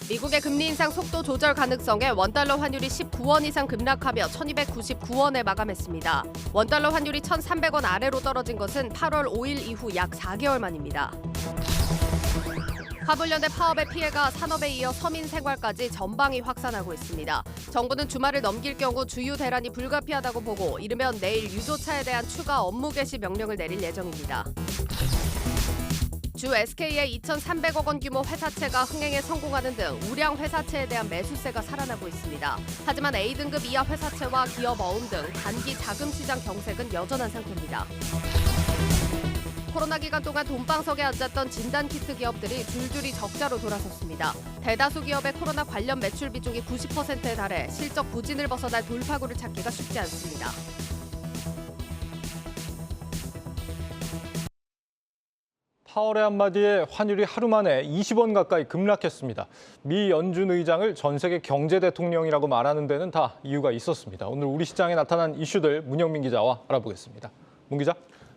미국의 금리 인상 속도 조절 가능성에 원달러 환율이 19원 이상 급락하며 1299원에 마감했습니다. 원달러 환율이 1300원 아래로 떨어진 것은 8월 5일 이후 약 4개월 만입니다. 화물연대 파업의 피해가 산업에 이어 서민 생활까지 전방위 확산하고 있습니다. 정부는 주말을 넘길 경우 주유 대란이 불가피하다고 보고 이르면 내일 유조차에 대한 추가 업무 개시 명령을 내릴 예정입니다. 주 SK의 2,300억 원 규모 회사채가 흥행에 성공하는 등 우량 회사채에 대한 매수세가 살아나고 있습니다. 하지만 A등급 이하 회사채와 기업 어음 등 단기 자금 시장 경색은 여전한 상태입니다. 코로나 기간 동안 돈방석에 앉았던 진단키트 기업들이 줄줄이 적자로 돌아섰습니다. 대다수 기업의 코로나 관련 매출 비중이 90%에 달해 실적 부진을 벗어날 돌파구를 찾기가 쉽지 않습니다. 파월의 한마디에 환율이 하루 만에 20원 가까이 급락했습니다. 미 연준 의장을 전 세계 경제 대통령이라고 말하는 데는 다 이유가 있었습니다. 오늘 우리 시장에 나타난 이슈들 문영민 기자와 알아보겠습니다. 문 기자.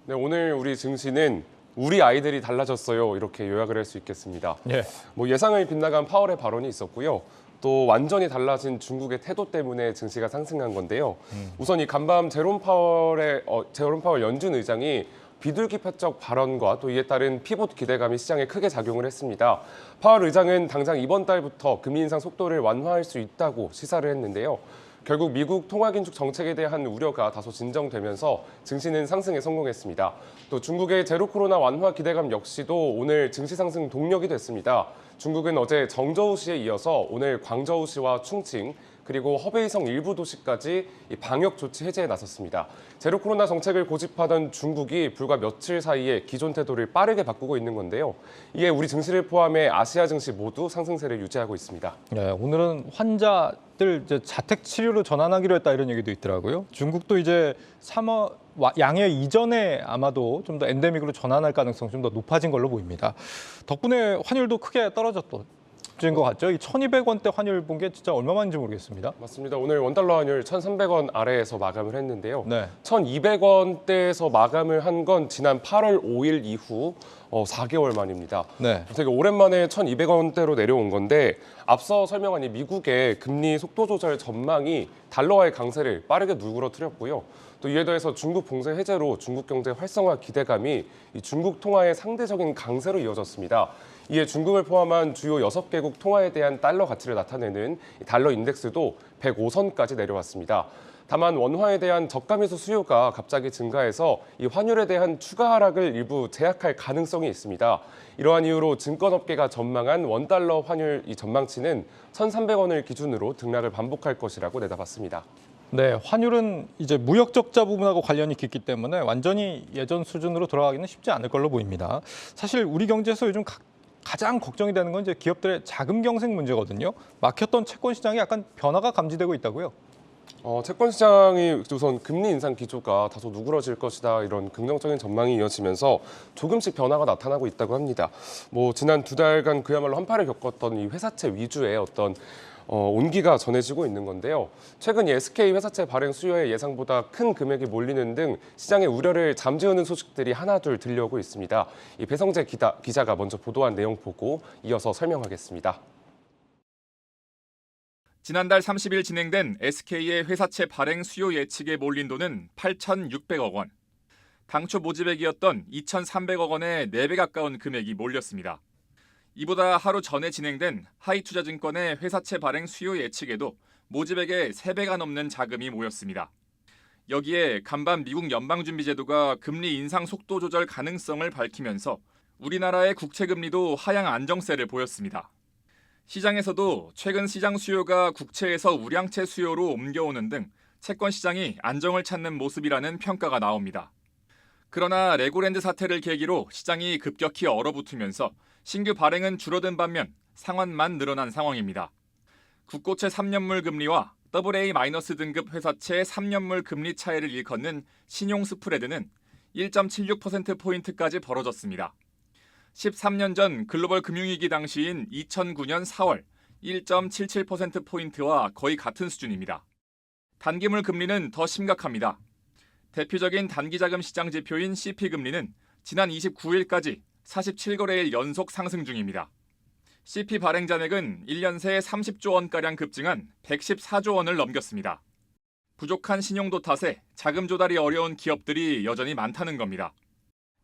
네, 오늘 우리 증시는 우리 아이들이 달라졌어요. 이렇게 요약을 할 수 있겠습니다. 예. 예상을 빗나간 파월의 발언이 있었고요. 또 완전히 달라진 중국의 태도 때문에 증시가 상승한 건데요. 우선 이 간밤 제롬 파월 연준 의장이 비둘기파적 발언과 또 이에 따른 피봇 기대감이 시장에 크게 작용을 했습니다. 파월 의장은 당장 이번 달부터 금리 인상 속도를 완화할 수 있다고 시사를 했는데요. 결국 미국 통화긴축 정책에 대한 우려가 다소 진정되면서 증시는 상승에 성공했습니다. 또 중국의 제로 코로나 완화 기대감 역시도 오늘 증시 상승 동력이 됐습니다. 중국은 어제 정저우시에 이어서 오늘 광저우시와 충칭 그리고 허베이성 일부 도시까지 방역 조치 해제에 나섰습니다. 제로 코로나 정책을 고집하던 중국이 불과 며칠 사이에 기존 태도를 빠르게 바꾸고 있는 건데요. 이에 우리 증시를 포함해 아시아 증시 모두 상승세를 유지하고 있습니다. 네, 오늘은 환자들 이제 자택 치료로 전환하기로 했다 이런 얘기도 있더라고요. 중국도 이제 3월 양해 이전에 아마도 좀 더 엔데믹으로 전환할 가능성이 좀 더 높아진 걸로 보입니다. 덕분에 환율도 크게 떨어졌던 것 같죠. 이 1,200원대 환율 본 게 진짜 얼마만인지 모르겠습니다. 맞습니다. 오늘 원달러 환율 1,300원 아래에서 마감을 했는데요. 네. 1,200원대에서 마감을 한 건 지난 8월 5일 이후 4개월 만입니다. 네. 되게 오랜만에 1,200원대로 내려온 건데 앞서 설명한 이 미국의 금리 속도 조절 전망이 달러와의 강세를 빠르게 누그러뜨렸고요. 또 이에 더해서 중국 봉쇄 해제로 중국 경제 활성화 기대감이 이 중국 통화의 상대적인 강세로 이어졌습니다. 이에 중국을 포함한 주요 6개국 통화에 대한 달러 가치를 나타내는 달러 인덱스도 105선까지 내려왔습니다. 다만 원화에 대한 저가 매수 수요가 갑자기 증가해서 이 환율에 대한 추가 하락을 일부 제약할 가능성이 있습니다. 이러한 이유로 증권업계가 전망한 원달러 환율 이 전망치는 1,300원을 기준으로 등락을 반복할 것이라고 내다봤습니다. 네, 환율은 이제 무역 적자 부분하고 관련이 깊기 때문에 완전히 예전 수준으로 돌아가기는 쉽지 않을 걸로 보입니다. 사실 우리 경제에서 요즘 가장 걱정이 되는 건 이제 기업들의 자금 경색 문제거든요. 막혔던 채권 시장이 약간 변화가 감지되고 있다고요? 채권 시장이 우선 금리 인상 기조가 다소 누그러질 것이다 이런 긍정적인 전망이 이어지면서 조금씩 변화가 나타나고 있다고 합니다. 지난 2달간 그야말로 한파를 겪었던 이 회사채 위주의 어떤 온기가 전해지고 있는 건데요. 최근 이 SK 회사채 발행 수요에 예상보다 큰 금액이 몰리는 등 시장의 우려를 잠재우는 소식들이 하나둘 들려오고 있습니다. 이 배성재 기자가 먼저 보도한 내용 보고 이어서 설명하겠습니다. 지난달 30일 진행된 SK의 회사채 발행 수요 예측에 몰린 돈은 8,600억 원. 당초 모집액이었던 2,300억 원의 4배 가까운 금액이 몰렸습니다. 이보다 하루 전에 진행된 하이투자증권의 회사채 발행 수요 예측에도 모집액의 3배가 넘는 자금이 모였습니다. 여기에 간밤 미국 연방준비제도가 금리 인상 속도 조절 가능성을 밝히면서 우리나라의 국채금리도 하향 안정세를 보였습니다. 시장에서도 최근 시장 수요가 국채에서 우량채 수요로 옮겨오는 등 채권 시장이 안정을 찾는 모습이라는 평가가 나옵니다. 그러나 레고랜드 사태를 계기로 시장이 급격히 얼어붙으면서 신규 발행은 줄어든 반면 상환만 늘어난 상황입니다. 국고채 3년물 금리와 AA- 등급 회사채 3년물 금리 차이를 일컫는 신용 스프레드는 1.76%포인트까지 벌어졌습니다. 13년 전 글로벌 금융위기 당시인 2009년 4월 1.77%포인트와 거의 같은 수준입니다. 단기물 금리는 더 심각합니다. 대표적인 단기자금 시장 지표인 CP금리는 지난 29일까지 47거래일 연속 상승 중입니다. CP 발행 잔액은 1년 새 30조 원가량 급증한 114조 원을 넘겼습니다. 부족한 신용도 탓에 자금 조달이 어려운 기업들이 여전히 많다는 겁니다.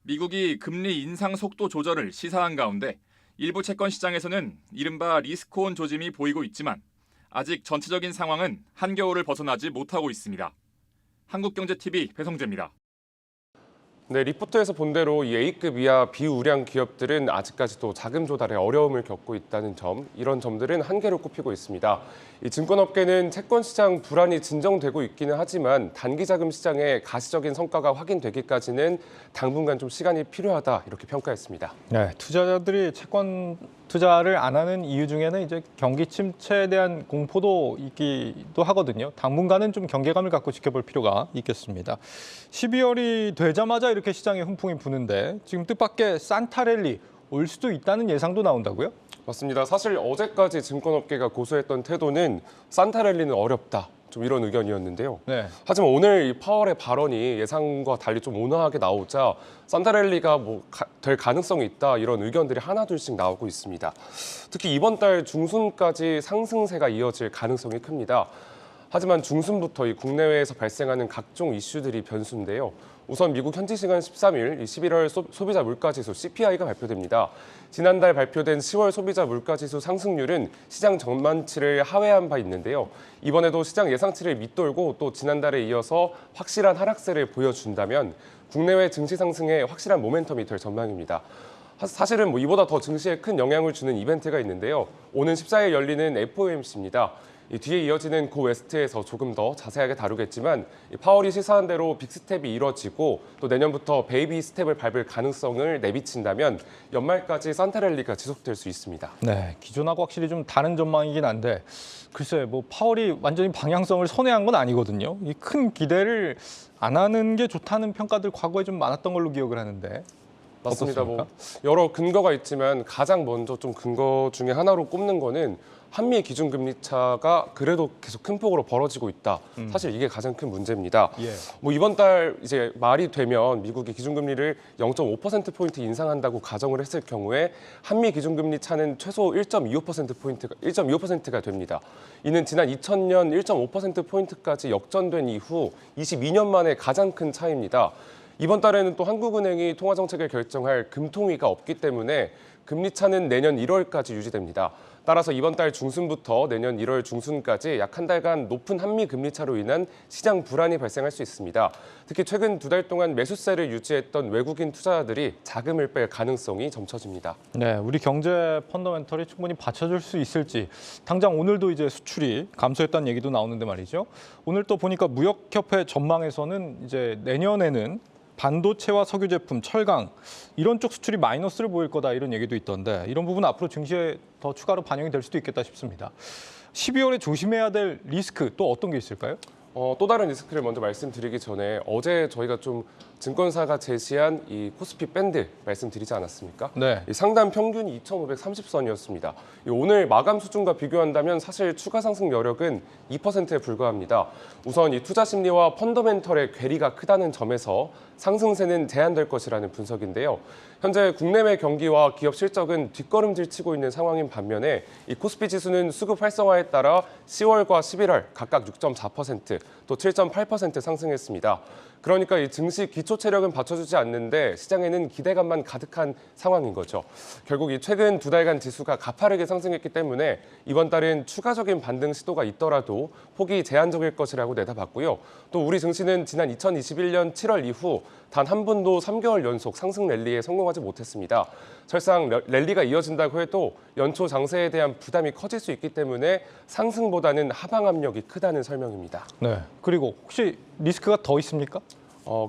미국이 금리 인상 속도 조절을 시사한 가운데 일부 채권 시장에서는 이른바 리스크온 조짐이 보이고 있지만 아직 전체적인 상황은 한겨울을 벗어나지 못하고 있습니다. 한국경제TV 배성재입니다. 네, 리포트에서 본 대로 이 A급 이하 비우량 기업들은 아직까지도 자금 조달에 어려움을 겪고 있다는 점, 이런 점들은 한계로 꼽히고 있습니다. 이 증권업계는 채권 시장 불안이 진정되고 있기는 하지만 단기 자금 시장의 가시적인 성과가 확인되기까지는 당분간 좀 시간이 필요하다 이렇게 평가했습니다. 네, 투자자들이 채권 투자를 안 하는 이유 중에는 이제 경기 침체에 대한 공포도 있기도 하거든요. 당분간은 좀 경계감을 갖고 지켜볼 필요가 있겠습니다. 12월이 되자마자 이렇게 시장에 훈풍이 부는데 지금 뜻밖의 산타랠리 올 수도 있다는 예상도 나온다고요? 맞습니다. 사실 어제까지 증권업계가 고수했던 태도는 산타랠리는 어렵다. 좀 이런 의견이었는데요. 네. 하지만 오늘 이 파월의 발언이 예상과 달리 좀 온화하게 나오자 산타랠리가 될 가능성이 있다 이런 의견들이 하나둘씩 나오고 있습니다. 특히 이번 달 중순까지 상승세가 이어질 가능성이 큽니다. 하지만 중순부터 이 국내외에서 발생하는 각종 이슈들이 변수인데요. 우선 미국 현지 시간 13일 11월 소비자 물가지수 CPI가 발표됩니다. 지난달 발표된 10월 소비자 물가지수 상승률은 시장 전망치를 하회한 바 있는데요. 이번에도 시장 예상치를 밑돌고 또 지난달에 이어서 확실한 하락세를 보여준다면 국내외 증시 상승에 확실한 모멘텀이 될 전망입니다. 사실은 이보다 더 증시에 큰 영향을 주는 이벤트가 있는데요. 오는 14일 열리는 FOMC입니다. 이 뒤에 이어지는 고 웨스트에서 조금 더 자세하게 다루겠지만 파월이 시사한 대로 빅스텝이 이뤄지고 또 내년부터 베이비 스텝을 밟을 가능성을 내비친다면 연말까지 산타랠리가 지속될 수 있습니다. 네, 기존하고 확실히 좀 다른 전망이긴 한데 글쎄 파월이 완전히 방향성을 선회한 건 아니거든요. 이 큰 기대를 안 하는 게 좋다는 평가들 과거에 좀 많았던 걸로 기억을 하는데. 맞습니다. 어떻습니까? 여러 근거가 있지만 가장 먼저 좀 근거 중에 하나로 꼽는 거는 한미 기준금리 차가 그래도 계속 큰 폭으로 벌어지고 있다. 사실 이게 가장 큰 문제입니다. 예. 이번 달 이제 말이 되면 미국이 기준금리를 0.5%포인트 인상한다고 가정을 했을 경우에 한미 기준금리 차는 최소 1.25%가 됩니다. 이는 지난 2000년 1.5%포인트까지 역전된 이후 22년 만에 가장 큰 차이입니다. 이번 달에는 또 한국은행이 통화정책을 결정할 금통위가 없기 때문에 금리 차는 내년 1월까지 유지됩니다. 따라서 이번 달 중순부터 내년 1월 중순까지 약 한 달간 높은 한미 금리 차로 인한 시장 불안이 발생할 수 있습니다. 특히 최근 2달 동안 매수세를 유지했던 외국인 투자자들이 자금을 뺄 가능성이 점쳐집니다. 네, 우리 경제 펀더멘털이 충분히 받쳐줄 수 있을지. 당장 오늘도 이제 수출이 감소했다는 얘기도 나오는데 말이죠. 오늘 또 보니까 무역협회 전망에서는 이제 내년에는 반도체와 석유 제품, 철강 이런 쪽 수출이 마이너스를 보일 거다 이런 얘기도 있던데 이런 부분 앞으로 증시에 더 추가로 반영이 될 수도 있겠다 싶습니다. 12월에 조심해야 될 리스크 또 어떤 게 있을까요? 또 다른 리스크를 먼저 말씀드리기 전에 어제 저희가 좀 증권사가 제시한 이 코스피 밴드 말씀드리지 않았습니까? 네. 이 상단 평균이 2,530선이었습니다. 오늘 마감 수준과 비교한다면 사실 추가 상승 여력은 2%에 불과합니다. 우선 이 투자 심리와 펀더멘털의 괴리가 크다는 점에서 상승세는 제한될 것이라는 분석인데요. 현재 국내외 경기와 기업 실적은 뒷걸음질 치고 있는 상황인 반면에 이 코스피 지수는 수급 활성화에 따라 10월과 11월 각각 6.4%, 또 7.8% 상승했습니다. 그러니까 이 증시 기초 체력은 받쳐주지 않는데 시장에는 기대감만 가득한 상황인 거죠. 결국 이 최근 2달간 지수가 가파르게 상승했기 때문에 이번 달은 추가적인 반등 시도가 있더라도 폭이 제한적일 것이라고 내다봤고요. 또 우리 증시는 지난 2021년 7월 이후 단 한 번도 3개월 연속 상승 랠리에 성공하지 못했습니다. 설상 랠리가 이어진다고 해도 연초 장세에 대한 부담이 커질 수 있기 때문에 상승보다는 하방 압력이 크다는 설명입니다. 네. 그리고 혹시 리스크가 더 있습니까?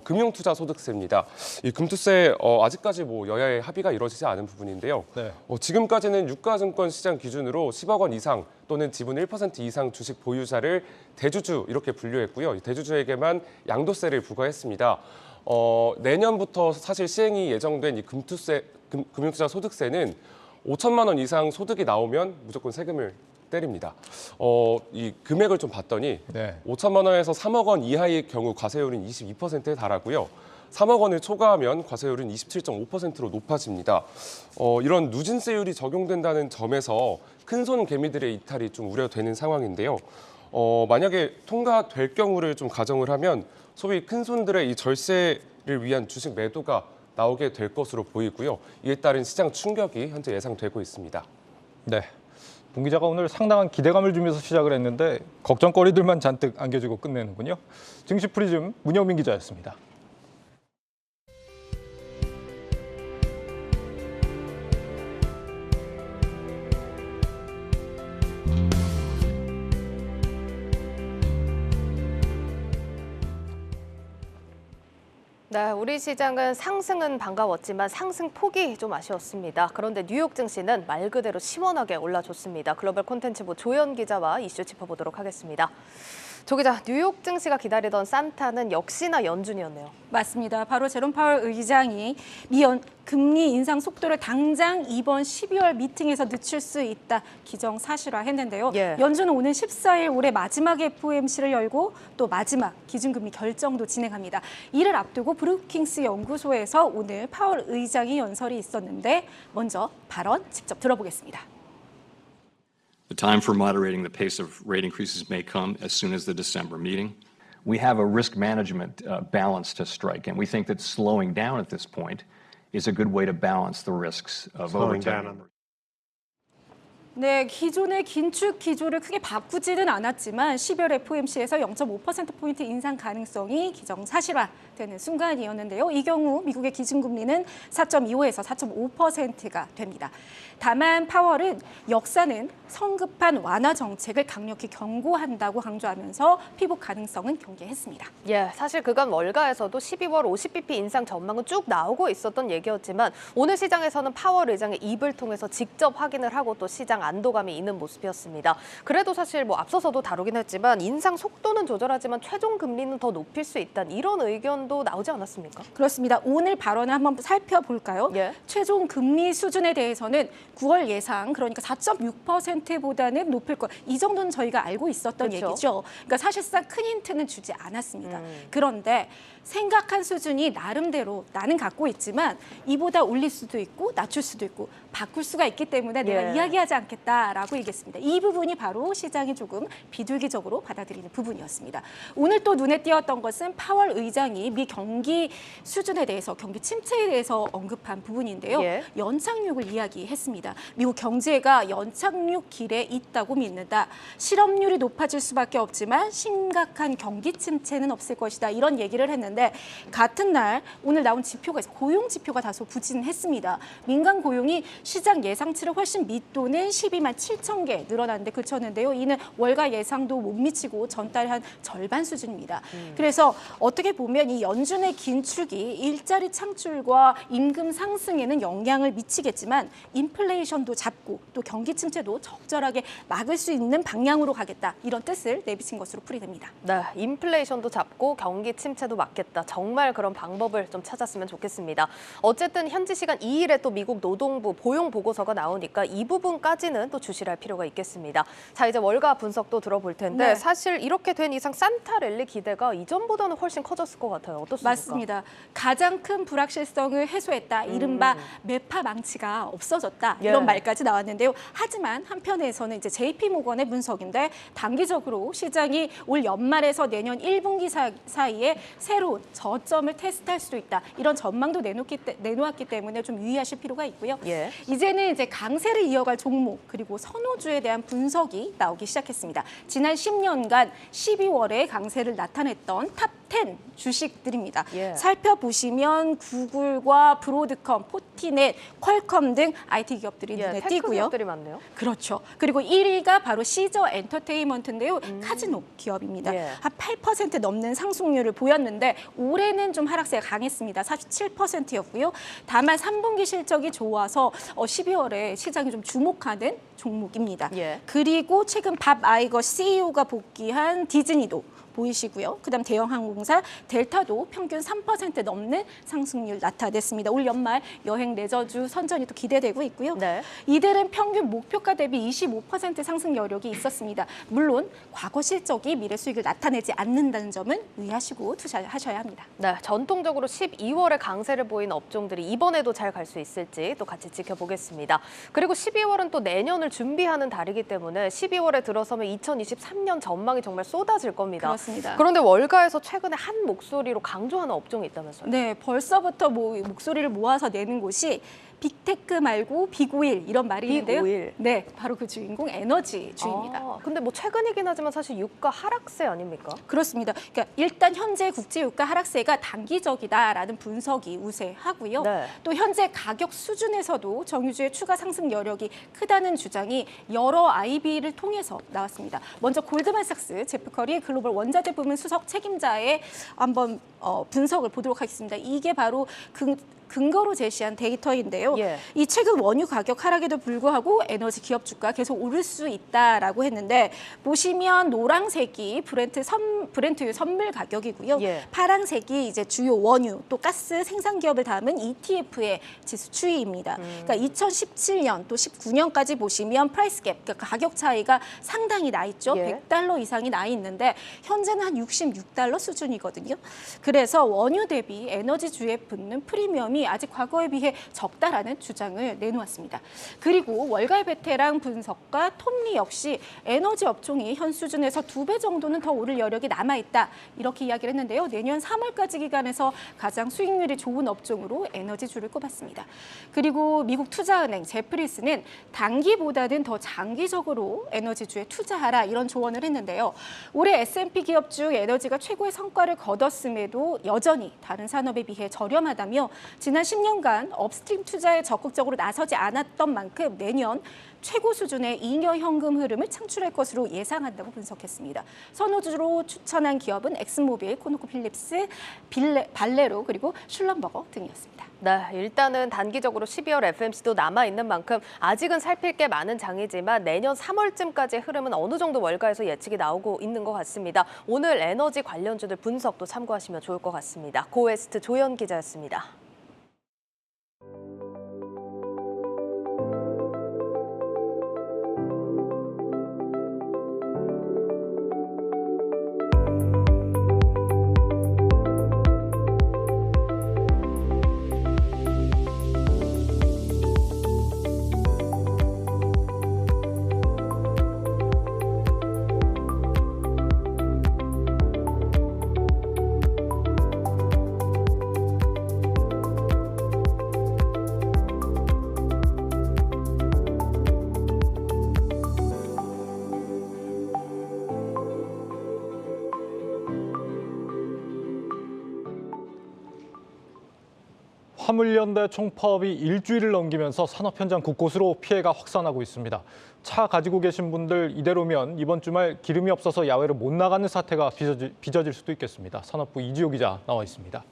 금융투자 소득세입니다. 이 금투세 아직까지 여야의 합의가 이루어지지 않은 부분인데요. 네. 지금까지는 유가증권 시장 기준으로 10억 원 이상 또는 지분 1% 이상 주식 보유자를 대주주 이렇게 분류했고요. 대주주에게만 양도세를 부과했습니다. 내년부터 사실 시행이 예정된 이 금융투자 소득세는 5천만 원 이상 소득이 나오면 무조건 세금을 때립니다. 이 금액을 좀 봤더니 네. 5천만 원에서 3억 원 이하의 경우 과세율은 22%에 달하고요. 3억 원을 초과하면 과세율은 27.5%로 높아집니다. 이런 누진세율이 적용된다는 점에서 큰손 개미들의 이탈이 좀 우려되는 상황인데요. 만약에 통과될 경우를 좀 가정을 하면 소위 큰손들의 이 절세를 위한 주식 매도가 나오게 될 것으로 보이고요. 이에 따른 시장 충격이 현재 예상되고 있습니다. 네. 본 기자가 오늘 상당한 기대감을 주면서 시작을 했는데 걱정거리들만 잔뜩 안겨주고 끝내는군요. 증시 프리즘 문영민 기자였습니다. 네, 우리 시장은 상승은 반가웠지만 상승 폭이 좀 아쉬웠습니다. 그런데 뉴욕 증시는 말 그대로 시원하게 올라줬습니다. 글로벌 콘텐츠부 조연 기자와 이슈 짚어보도록 하겠습니다. 조 기자, 뉴욕 증시가 기다리던 산타는 역시나 연준이었네요. 맞습니다. 바로 제롬 파월 의장이 금리 인상 속도를 당장 이번 12월 미팅에서 늦출 수 있다 기정사실화했는데요. 예. 연준은 오는 14일 올해 마지막 FOMC를 열고 또 마지막 기준금리 결정도 진행합니다. 이를 앞두고 브루킹스 연구소에서 오늘 파월 의장이 연설이 있었는데 먼저 발언 직접 들어보겠습니다. The time for moderating the pace of rate increases may come as soon as the December meeting. We have a risk management balance to strike, and we think that slowing down at this point is a good way to balance the risks of overtime. 네, 기존의 긴축 기조를 크게 바꾸지는 않았지만 12월 FOMC에서 0.5%포인트 인상 가능성이 기정사실화되는 순간이었는데요. 이 경우 미국의 기준금리는 4.25에서 4.5%가 됩니다. 다만 파월은 역사는 성급한 완화 정책을 강력히 경고한다고 강조하면서 피복 가능성은 경계했습니다. 예, 사실 그간 월가에서도 12월 50bp 인상 전망은 쭉 나오고 있었던 얘기였지만 오늘 시장에서는 파월 의장의 입을 통해서 직접 확인을 하고 또 시장 안도감이 있는 모습이었습니다. 그래도 사실 앞서서도 다루긴 했지만 인상 속도는 조절하지만 최종 금리는 더 높일 수 있다는 이런 의견도 나오지 않았습니까? 그렇습니다. 오늘 발언을 한번 살펴볼까요? 예. 최종 금리 수준에 대해서는 9월 예상, 그러니까 4.6%보다는 높을 것. 이 정도는 저희가 알고 있었던 그렇죠. 얘기죠. 그러니까 사실상 큰 힌트는 주지 않았습니다. 그런데 생각한 수준이 나름대로 나는 갖고 있지만 이보다 올릴 수도 있고 낮출 수도 있고 바꿀 수가 있기 때문에 내가 이야기하지 않겠다라고 얘기했습니다. 이 부분이 바로 시장이 조금 비둘기적으로 받아들이는 부분이었습니다. 오늘 또 눈에 띄었던 것은 파월 의장이 미 경기 수준에 대해서 경기 침체에 대해서 언급한 부분인데요. 예. 연착륙을 이야기했습니다. 미국 경제가 연착륙 길에 있다고 믿는다. 실업률이 높아질 수밖에 없지만 심각한 경기 침체는 없을 것이다. 이런 얘기를 했는데 같은 날 오늘 나온 지표가 고용 지표가 다소 부진했습니다. 민간 고용이 시장 예상치를 훨씬 밑도는 12만 7천 개 늘어났는데 그쳤는데요. 이는 월가 예상도 못 미치고 전달 한 절반 수준입니다. 그래서 어떻게 보면 이 연준의 긴축이 일자리 창출과 임금 상승에는 영향을 미치겠지만 인플레이션도 잡고 또 경기 침체도 적절하게 막을 수 있는 방향으로 가겠다. 이런 뜻을 내비친 것으로 풀이됩니다. 네, 인플레이션도 잡고 경기 침체도 막겠다. 정말 그런 방법을 좀 찾았으면 좋겠습니다. 어쨌든 현지 시간 2일에 또 미국 노동부 고용 보고서가 나오니까 이 부분까지는 또 주시를 할 필요가 있겠습니다. 자, 이제 월가 분석도 들어볼 텐데 네. 사실 이렇게 된 이상 산타 랠리 기대가 이전보다는 훨씬 커졌을 것 같아요. 어떻습니까? 맞습니다. 가장 큰 불확실성을 해소했다. 이른바 매파 망치가 없어졌다. 예. 이런 말까지 나왔는데요. 하지만 한편에서는 이제 JP 모건의 분석인데 단기적으로 시장이 올 연말에서 내년 1분기 사이에 새로운 저점을 테스트할 수도 있다. 이런 전망도 내놓았기 때문에 좀 유의하실 필요가 있고요. 예. 이제는 이제 강세를 이어갈 종목 그리고 선호주에 대한 분석이 나오기 시작했습니다. 지난 10년간 12월에 강세를 나타냈던 탑 10 주식들입니다. 예. 살펴보시면 구글과 브로드컴, 포티넷, 퀄컴 등 IT 기업들이 눈에 테크 띄고요. 기업들이 많네요. 그렇죠. 그리고 1위가 바로 시저 엔터테인먼트인데요. 카지노 기업입니다. 예. 한 8% 넘는 상승률을 보였는데 올해는 좀 하락세가 강했습니다. 47%였고요. 다만 3분기 실적이 좋아서 12월에 시장이 좀 주목하는 종목입니다. 예. 그리고 최근 밥 아이거 CEO가 복귀한 디즈니도 보이시고요. 그다음 대형항공사 델타도 평균 3% 넘는 상승률 나타냈습니다. 올 연말 여행 레저주 선전이 또 기대되고 있고요. 네. 이들은 평균 목표가 대비 25% 상승 여력이 있었습니다. 물론 과거 실적이 미래 수익을 나타내지 않는다는 점은 유의하시고 투자하셔야 합니다. 네, 전통적으로 12월에 강세를 보인 업종들이 이번에도 잘 갈 수 있을지 또 같이 지켜보겠습니다. 그리고 12월은 또 내년을 준비하는 달이기 때문에 12월에 들어서면 2023년 전망이 정말 쏟아질 겁니다. 그렇습니다. 그런데 월가에서 최근에 한 목소리로 강조하는 업종이 있다면서요? 네, 벌써부터 목소리를 모아서 내는 곳이 빅테크 말고 빅오일 이런 말이 있는데요. 빅오일. 네, 바로 그 주인공 에너지주입니다. 근데 뭐 최근이긴 하지만 사실 유가 하락세 아닙니까? 그렇습니다. 그러니까 일단 현재 국제 유가 하락세가 단기적이다라는 분석이 우세하고요. 네. 또 현재 가격 수준에서도 정유주의 추가 상승 여력이 크다는 주장이 여러 IB를 통해서 나왔습니다. 먼저 골드만삭스 제프 커리 글로벌 원자재 부문 수석 책임자의 한번 분석을 보도록 하겠습니다. 이게 바로 근거로 제시한 데이터인데요. 예. 이 최근 원유 가격 하락에도 불구하고 에너지 기업 주가 계속 오를 수 있다라고 했는데 보시면 노란색이 브렌트유 선물 가격이고요. 예. 파란색이 이제 주요 원유 또 가스 생산 기업을 담은 ETF의 지수 추이입니다. 그러니까 2017년 또 19년까지 보시면 프라이스 갭, 그러니까 가격 차이가 상당히 나 있죠. 예. 100달러 이상이 나 있는데 현재는 한 66달러 수준이거든요. 그래서 원유 대비 에너지주에 붙는 프리미엄이 아직 과거에 비해 적다라는 주장을 내놓았습니다. 그리고 월가의 베테랑 분석가 톰리 역시 에너지 업종이 현 수준에서 2배 정도는 더 오를 여력이 남아있다. 이렇게 이야기를 했는데요. 내년 3월까지 기간에서 가장 수익률이 좋은 업종으로 에너지주를 꼽았습니다. 그리고 미국 투자은행 제프리스는 단기보다는 더 장기적으로 에너지주에 투자하라 이런 조언을 했는데요. 올해 S&P 기업 중 에너지가 최고의 성과를 거뒀음에도 여전히 다른 산업에 비해 저렴하다며 지난 10년간 업스트림 투자에 적극적으로 나서지 않았던 만큼 내년 최고 수준의 잉여 현금 흐름을 창출할 것으로 예상한다고 분석했습니다. 선호주로 추천한 기업은 엑슨모빌, 코노코필립스, 발레로 그리고 슐럼버거 등이었습니다. 네, 일단은 단기적으로 12월 FMC도 남아있는 만큼 아직은 살필 게 많은 장이지만 내년 3월쯤까지의 흐름은 어느 정도 월가에서 예측이 나오고 있는 것 같습니다. 오늘 에너지 관련주들 분석도 참고하시면 좋을 것 같습니다. 고웨스트 조연 기자였습니다. 화물연대 총파업이 일주일을 넘기면서 산업 현장 곳곳으로 피해가 확산하고 있습니다. 차 가지고 계신 분들 이대로면 이번 주말 기름이 없어서 야외로 못 나가는 사태가 빚어질 수도 있겠습니다. 산업부 이지호 기자 나와 있습니다.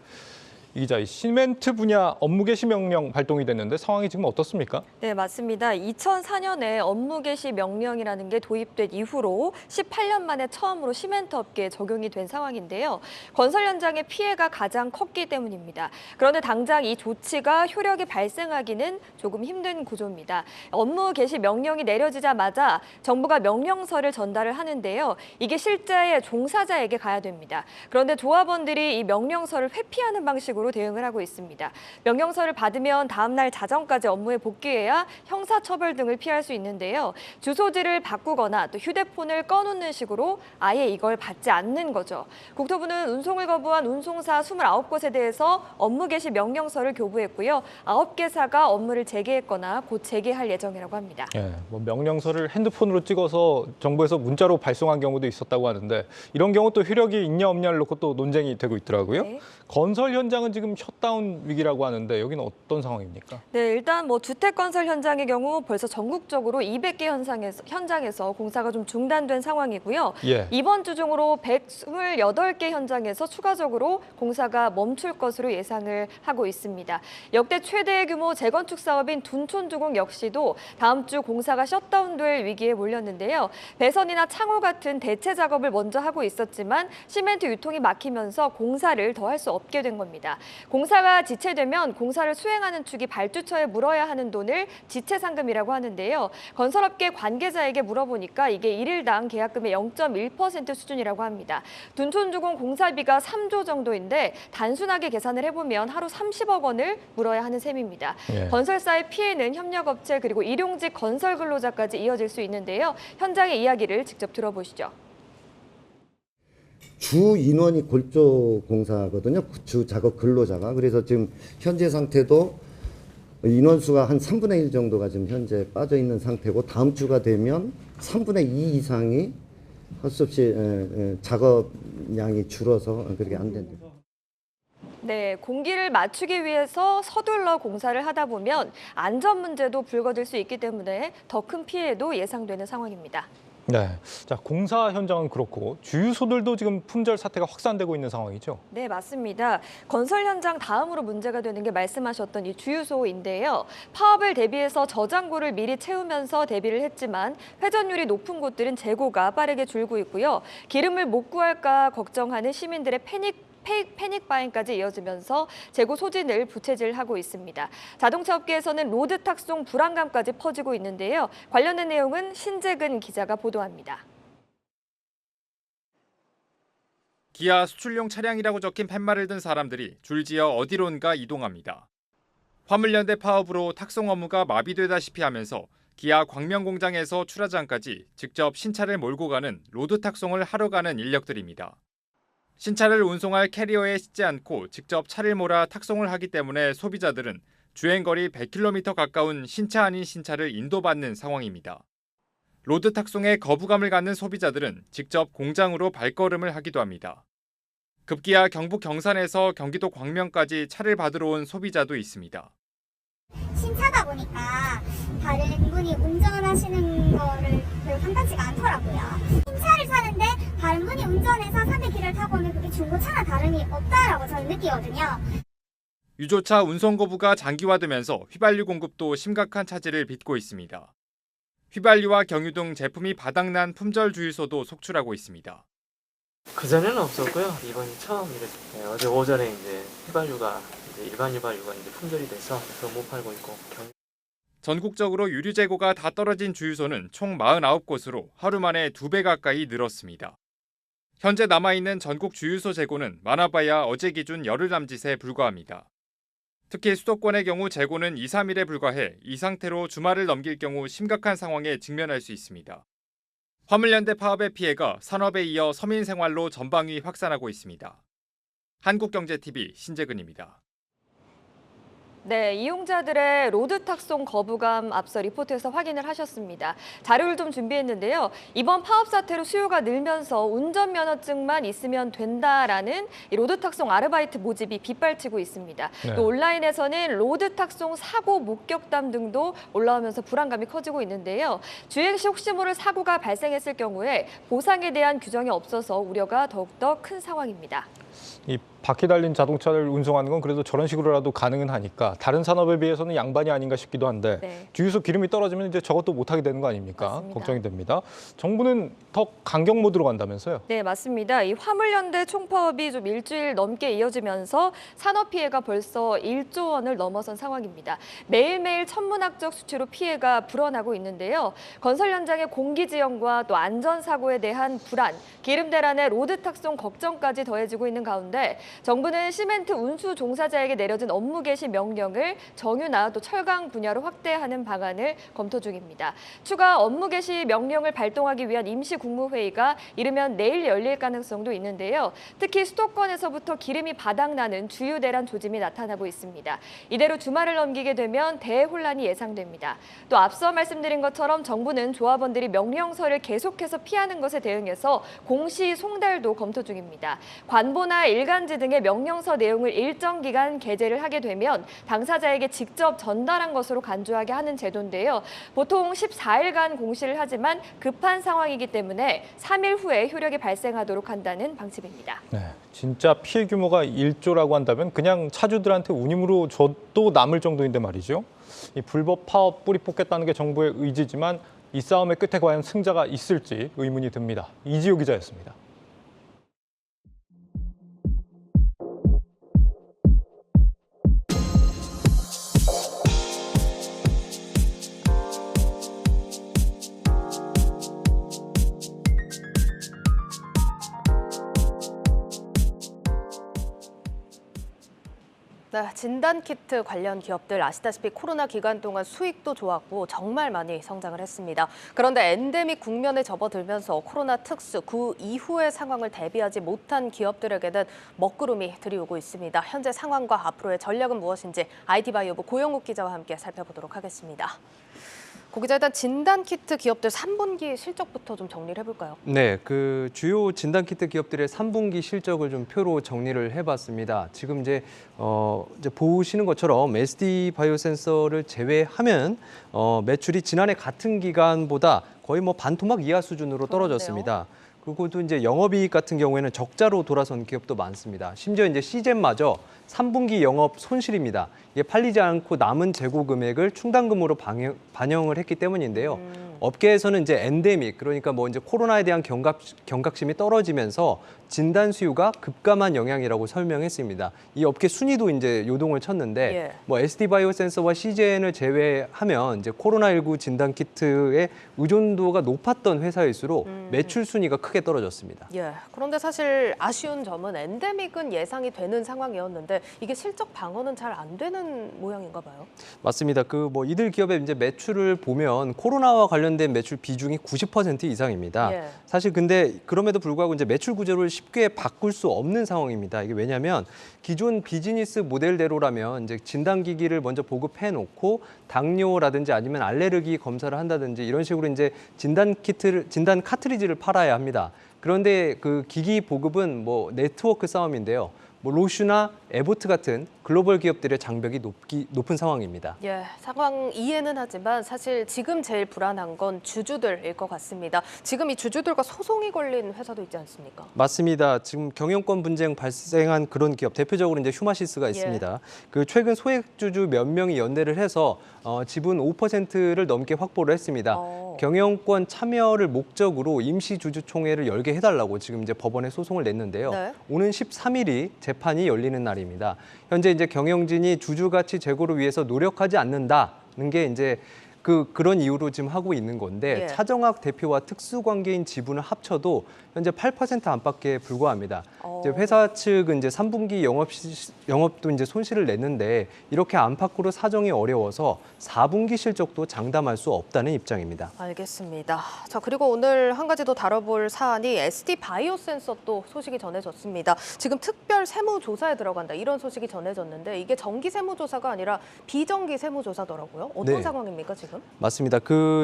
이 기자, 이 시멘트 분야 업무 개시 명령 발동이 됐는데 상황이 지금 어떻습니까? 네, 맞습니다. 2004년에 업무 개시 명령이라는 게 도입된 이후로 18년 만에 처음으로 시멘트 업계에 적용이 된 상황인데요. 건설 현장의 피해가 가장 컸기 때문입니다. 그런데 당장 이 조치가 효력이 발생하기는 조금 힘든 구조입니다. 업무 개시 명령이 내려지자마자 정부가 명령서를 전달을 하는데요. 이게 실제의 종사자에게 가야 됩니다. 그런데 조합원들이 이 명령서를 회피하는 방식으로 대응을 하고 있습니다. 명령서를 받으면 다음 날 자정까지 업무에 복귀해야 형사처벌 등을 피할 수 있는데요. 주소지를 바꾸거나 또 휴대폰을 꺼놓는 식으로 아예 이걸 받지 않는 거죠. 국토부는 운송을 거부한 운송사 29곳에 대해서 업무 개시 명령서를 교부했고요. 9개사가 업무를 재개했거나 곧 재개할 예정이라고 합니다. 예, 뭐 명령서를 핸드폰으로 찍어서 정부에서 문자로 발송한 경우도 있었다고 하는데 이런 경우 또 효력이 있냐 없냐를 놓고 또 논쟁이 되고 있더라고요. 네. 건설 현장은 지금 셧다운 위기라고 하는데 여기는 어떤 상황입니까? 네, 일단 뭐 주택 건설 현장의 경우 벌써 전국적으로 200개 현장에서 공사가 좀 중단된 상황이고요. 예. 이번 주 중으로 128개 현장에서 추가적으로 공사가 멈출 것으로 예상을 하고 있습니다. 역대 최대 규모 재건축 사업인 둔촌주공 역시도 다음 주 공사가 셧다운될 위기에 몰렸는데요. 배선이나 창호 같은 대체 작업을 먼저 하고 있었지만 시멘트 유통이 막히면서 공사를 더 할 수 없게 된 겁니다. 공사가 지체되면 공사를 수행하는 축이 발주처에 물어야 하는 돈을 지체상금이라고 하는데요. 건설업계 관계자에게 물어보니까 이게 1일당 계약금의 0.1% 수준이라고 합니다. 둔촌주공 공사비가 3조 정도인데 단순하게 계산을 해보면 하루 30억 원을 물어야 하는 셈입니다. 예. 건설사의 피해는 협력업체 그리고 일용직 건설 근로자까지 이어질 수 있는데요. 현장의 이야기를 직접 들어보시죠. 주 인원이 골조 공사거든요. 주 작업 근로자가. 그래서 지금 현재 상태도 인원수가 한 3분의 1 정도가 지금 현재 빠져 있는 상태고 다음 주가 되면 3분의 2 이상이 할 수 없이 작업량이 줄어서 그렇게 안 된다. 네, 공기를 맞추기 위해서 서둘러 공사를 하다 보면 안전 문제도 불거질 수 있기 때문에 더 큰 피해도 예상되는 상황입니다. 네. 자, 공사 현장은 그렇고 주유소들도 지금 품절 사태가 확산되고 있는 상황이죠. 네, 맞습니다. 건설 현장 다음으로 문제가 되는 게 말씀하셨던 이 주유소인데요. 파업을 대비해서 저장고를 미리 채우면서 대비를 했지만 회전율이 높은 곳들은 재고가 빠르게 줄고 있고요. 기름을 못 구할까 걱정하는 시민들의 패닉 바잉까지 이어지면서 재고 소진을 부채질하고 있습니다. 자동차 업계에서는 로드 탁송 불안감까지 퍼지고 있는데요. 관련된 내용은 신재근 기자가 보도합니다. 기아 수출용 차량이라고 적힌 팻말을 든 사람들이 줄지어 어디론가 이동합니다. 화물연대 파업으로 탁송 업무가 마비되다시피 하면서 기아 광명 공장에서 출하장까지 직접 신차를 몰고 가는 로드 탁송을 하러 가는 인력들입니다. 신차를 운송할 캐리어에 싣지 않고 직접 차를 몰아 탁송을 하기 때문에 소비자들은 주행거리 100km 가까운 신차 아닌 신차를 인도받는 상황입니다. 로드 탁송에 거부감을 갖는 소비자들은 직접 공장으로 발걸음을 하기도 합니다. 급기야 경북 경산에서 경기도 광명까지 차를 받으러 온 소비자도 있습니다. 신차다 보니까 다른 분이 운전하시는 거를 별로 판단치가 않더라고요. 신차를 사는데 다른 분이 운전해서 300km를 타고 오면 그게 중고차나 다름이 없다라고 저는 느끼거든요. 유조차 운송 거부가 장기화되면서 휘발유 공급도 심각한 차질을 빚고 있습니다. 휘발유와 경유 등 제품이 바닥난 품절 주유소도 속출하고 있습니다. 그전에는 없었고요. 이번이 처음이랬어요. 어제 오전에 이제 일반 휘발유가 이제 품절이 돼서 못 팔고 있고. 전국적으로 유류 재고가 다 떨어진 주유소는 총 49곳으로 하루 만에 2배 가까이 늘었습니다. 현재 남아있는 전국 주유소 재고는 많아봐야 어제 기준 열흘 남짓에 불과합니다. 특히 수도권의 경우 재고는 2, 3일에 불과해 이 상태로 주말을 넘길 경우 심각한 상황에 직면할 수 있습니다. 화물연대 파업의 피해가 산업에 이어 서민 생활로 전방위 확산하고 있습니다. 한국경제TV 신재근입니다. 네, 이용자들의 로드 탁송 거부감 앞서 리포트에서 확인을 하셨습니다. 자료를 좀 준비했는데요. 이번 파업 사태로 수요가 늘면서 운전면허증만 있으면 된다라는 이 로드 탁송 아르바이트 모집이 빗발치고 있습니다. 네. 또 온라인에서는 로드 탁송 사고 목격담 등도 올라오면서 불안감이 커지고 있는데요. 주행 시 혹시 모를 사고가 발생했을 경우에 보상에 대한 규정이 없어서 우려가 더욱더 큰 상황입니다. 이 바퀴 달린 자동차를 운송하는 건 그래도 저런 식으로라도 가능은 하니까 다른 산업에 비해서는 양반이 아닌가 싶기도 한데 네. 주유소 기름이 떨어지면 이제 저것도 못하게 되는 거 아닙니까? 맞습니다. 걱정이 됩니다. 정부는 더 강경 모드로 간다면서요? 네, 맞습니다. 이 화물연대 총파업이 좀 일주일 넘게 이어지면서 산업 피해가 벌써 1조 원을 넘어선 상황입니다. 매일매일 천문학적 수치로 피해가 불어나고 있는데요. 건설 현장의 공기 지연과 또 안전사고에 대한 불안, 기름 대란의 로드 탁송 걱정까지 더해지고 있는 가운데 정부는 시멘트 운수 종사자에게 내려진 업무 개시 명령을 정유나 또 철강 분야로 확대하는 방안을 검토 중입니다. 추가 업무 개시 명령을 발동하기 위한 임시 국무회의가 이르면 내일 열릴 가능성도 있는데요. 특히 수도권에서부터 기름이 바닥나는 주유 대란 조짐이 나타나고 있습니다. 이대로 주말을 넘기게 되면 대혼란이 예상됩니다. 또 앞서 말씀드린 것처럼 정부는 조합원들이 명령서를 계속해서 피하는 것에 대응해서 공시 송달도 검토 중입니다. 관보나 코로나 일간지 등의 명령서 내용을 일정 기간 게재를 하게 되면 당사자에게 직접 전달한 것으로 간주하게 하는 제도인데요. 보통 14일간 공시를 하지만 급한 상황이기 때문에 3일 후에 효력이 발생하도록 한다는 방침입니다. 네, 진짜 피해 규모가 1조라고 한다면 그냥 차주들한테 운임으로 줘도 남을 정도인데 말이죠. 이 불법 파업 뿌리 뽑겠다는 게 정부의 의지지만 이 싸움의 끝에 과연 승자가 있을지 의문이 듭니다. 이지호 기자였습니다. 네, 진단키트 관련 기업들 아시다시피 코로나 기간 동안 수익도 좋았고 정말 많이 성장을 했습니다. 그런데 엔데믹 국면에 접어들면서 코로나 특수 그 이후의 상황을 대비하지 못한 기업들에게는 먹구름이 들이오고 있습니다. 현재 상황과 앞으로의 전략은 무엇인지 IT바이오부 고영욱 기자와 함께 살펴보도록 하겠습니다. 고 기자, 일단 진단키트 기업들 3분기 실적부터 좀 정리를 해볼까요? 네, 그 주요 진단키트 기업들의 3분기 실적을 좀 표로 정리를 해봤습니다. 지금 이제 보시는 것처럼 SD 바이오센서를 제외하면 매출이 지난해 같은 기간보다 거의 뭐 반토막 이하 수준으로 떨어졌습니다. 그리고 또 이제 영업이익 같은 경우에는 적자로 돌아선 기업도 많습니다. 심지어 이제 시젠마저 3분기 영업 손실입니다. 이게 팔리지 않고 남은 재고 금액을 충당금으로 반영을 했기 때문인데요. 업계에서는 이제 엔데믹, 그러니까 뭐 이제 코로나에 대한 경각심이 떨어지면서 진단 수요가 급감한 영향이라고 설명했습니다. 이 업계 순위도 이제 요동을 쳤는데 뭐 SD 바이오센서와 CGN을 제외하면 이제 코로나19 진단 키트의 의존도가 높았던 회사일수록 매출 순위가 크게 떨어졌습니다. 그런데 사실 아쉬운 점은 엔데믹은 예상이 되는 상황이었는데 이게 실적 방어는 잘 안 되는 모양인가 봐요. 맞습니다. 그 뭐 이들 기업의 이제 매출을 보면 코로나와 관련된 매출 비중이 90% 이상입니다. 사실 근데 그럼에도 불구하고 이제 매출 구조를 쉽게 바꿀 수 없는 상황입니다. 이게 왜냐하면 기존 비즈니스 모델대로라면 이제 진단기기를 먼저 보급해 놓고 당뇨라든지 아니면 알레르기 검사를 한다든지 이런 식으로 이제 진단 카트리지를 팔아야 합니다. 그런데 그 기기 보급은 뭐 네트워크 싸움인데요. 뭐 로슈나 에보트 같은 글로벌 기업들의 장벽이 높은 상황입니다. 상황 이해는 하지만 사실 지금 제일 불안한 건 주주들일 것 같습니다. 지금 이 주주들과 소송이 걸린 회사도 있지 않습니까? 맞습니다. 지금 경영권 분쟁 발생한 그런 기업, 대표적으로 이제 휴마시스가 있습니다. 그 최근 소액주주 몇 명이 연대를 해서 지분 5%를 넘게 확보를 했습니다. 경영권 참여를 목적으로 임시주주총회를 열게 해달라고 지금 이제 법원에 소송을 냈는데요. 오는 13일이 재판이 열리는 날입니다. 현재 이제 경영진이 주주 가치 제고를 위해서 노력하지 않는다는 게 이제 그런 이유로 지금 하고 있는 건데 차정학 대표와 특수관계인 지분을 합쳐도 현재 8% 안팎에 불과합니다. 이제 회사 측은 이제 3분기 영업도 이제 손실을 냈는데 이렇게 안팎으로 사정이 어려워서 4분기 실적도 장담할 수 없다는 입장입니다. 알겠습니다. 자, 그리고 오늘 한 가지 더 다뤄볼 사안이 SD 바이오센서 또 소식이 전해졌습니다. 지금 특별 세무조사에 들어간다 이런 소식이 전해졌는데 이게 정기 세무조사가 아니라 비정기 세무조사더라고요. 어떤 상황입니까 지금? 맞습니다.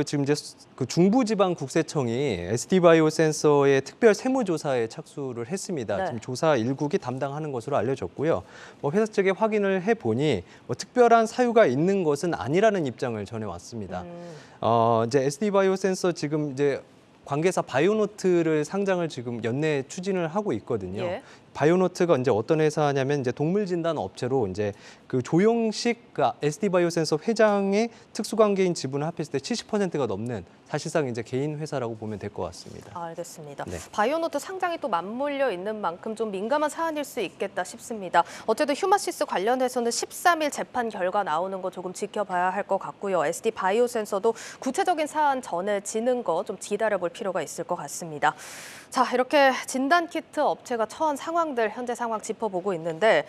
지금 이제 그 중부지방국세청이 SD 바이오센서의 특별 세무조사에 착수를 했습니다. 지금 조사 1국이 담당하는 것으로 알려졌고요. 뭐 회사 측에 확인을 해보니 뭐 특별한 사유가 있는 것은 아니라는 입장을 전해왔습니다. 이제 SD 바이오센서 지금 이제 관계사 바이오노트를 상장을 지금 연내 추진을 하고 있거든요. 바이오노트가 이제 어떤 회사냐면 이제 동물 진단 업체로 이제 그 조영식 SD 바이오센서 회장의 특수관계인 지분을 합했을 때 70%가 넘는 사실상 이제 개인 회사라고 보면 될 것 같습니다. 알겠습니다. 바이오노트 상장이 또 맞물려 있는 만큼 좀 민감한 사안일 수 있겠다 싶습니다. 어쨌든 휴마시스 관련해서는 13일 재판 결과 나오는 거 조금 지켜봐야 할 것 같고요. SD 바이오센서도 구체적인 사안 전해지는 거 좀 기다려볼 필요가 있을 것 같습니다. 자, 이렇게 진단키트 업체가 처한 상황들 현재 상황 짚어보고 있는데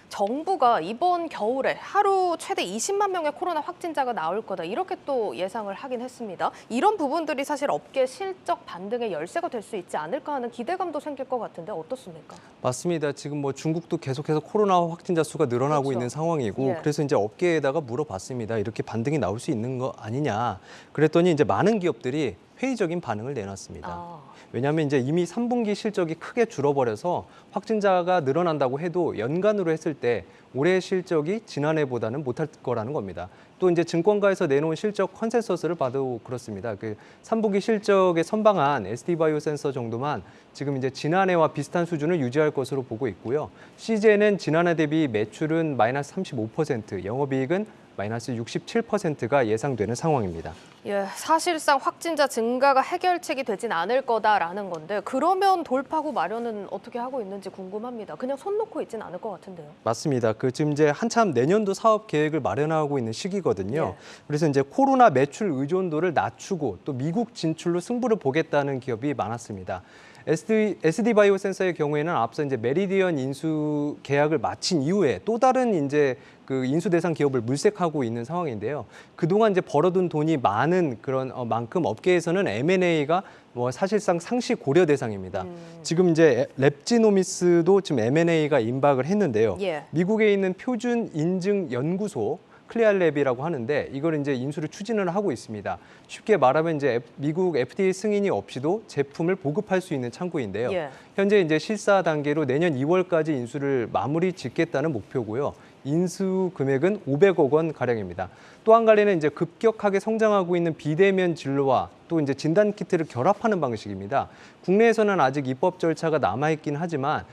정부가 이번 겨울에 하루 최대 20만 명의 코로나 확진자가 나올 거다 이렇게 또 예상을 하긴 했습니다. 이런 부분들이 사실 업계 실적 반등의 열쇠가 될 수 있지 않을까 하는 기대감도 생길 것 같은데 어떻습니까? 맞습니다. 지금 뭐 중국도 계속해서 코로나 확진자 수가 늘어나고 그렇죠. 있는 상황이고 예. 그래서 이제 업계에다가 물어봤습니다. 이렇게 반등이 나올 수 있는 거 아니냐. 그랬더니 이제 많은 기업들이 회의적인 반응을 내놨습니다. 왜냐하면 이제 이미 3분기 실적이 크게 줄어버려서 확진자가 늘어난다고 해도 연간으로 했을 때 올해 실적이 지난해보다는 못할 거라는 겁니다. 또 이제 증권가에서 내놓은 실적 컨센서스를 봐도 그렇습니다. 그 3분기 실적에 선방한 SD바이오센서 정도만 지금 이제 지난해와 비슷한 수준을 유지할 것으로 보고 있고요. CJ는 지난해 대비 매출은 마이너스 35%, 영업이익은 마이너스 67%가 예상되는 상황입니다. 예, 사실상 확진자 증가가 해결책이 되진 않을 거다라는 건데 그러면 돌파구 마련은 어떻게 하고 있는지 궁금합니다. 그냥 손 놓고 있진 않을 것 같은데요. 맞습니다. 그 지금 이제 한참 내년도 사업 계획을 마련하고 있는 시기거든요. 예. 그래서 이제 코로나 매출 의존도를 낮추고 또 미국 진출로 승부를 보겠다는 기업이 많았습니다. SD바이오센서의 경우에는 앞서 이제 메리디언 인수 계약을 마친 이후에 또 다른 이제 그 인수 대상 기업을 물색하고 있는 상황인데요. 그동안 이제 벌어둔 돈이 많은 그런 만큼 업계에서는 M&A가 뭐 사실상 상시 고려 대상입니다. 지금 이제 랩지노미스도 지금 M&A가 임박을 했는데요. 예. 미국에 있는 표준 인증 연구소 클리알랩이라고 하는데 이걸 이제 인수를 추진을 하고 있습니다. 쉽게 말하면 이제 미국 FDA 승인이 없이도 제품을 보급할 수 있는 창구인데요. 예. 현재 이제 실사 단계로 내년 2월까지 인수를 마무리 짓겠다는 목표고요. 인수 금액은 500억 원 가량입니다. 또 한 가지는 이제 급격하게 성장하고 있는 비대면 진료와 또 이제 진단 키트를 결합하는 방식입니다. 국내에서는 아직 입법 절차가 남아 있긴 하지만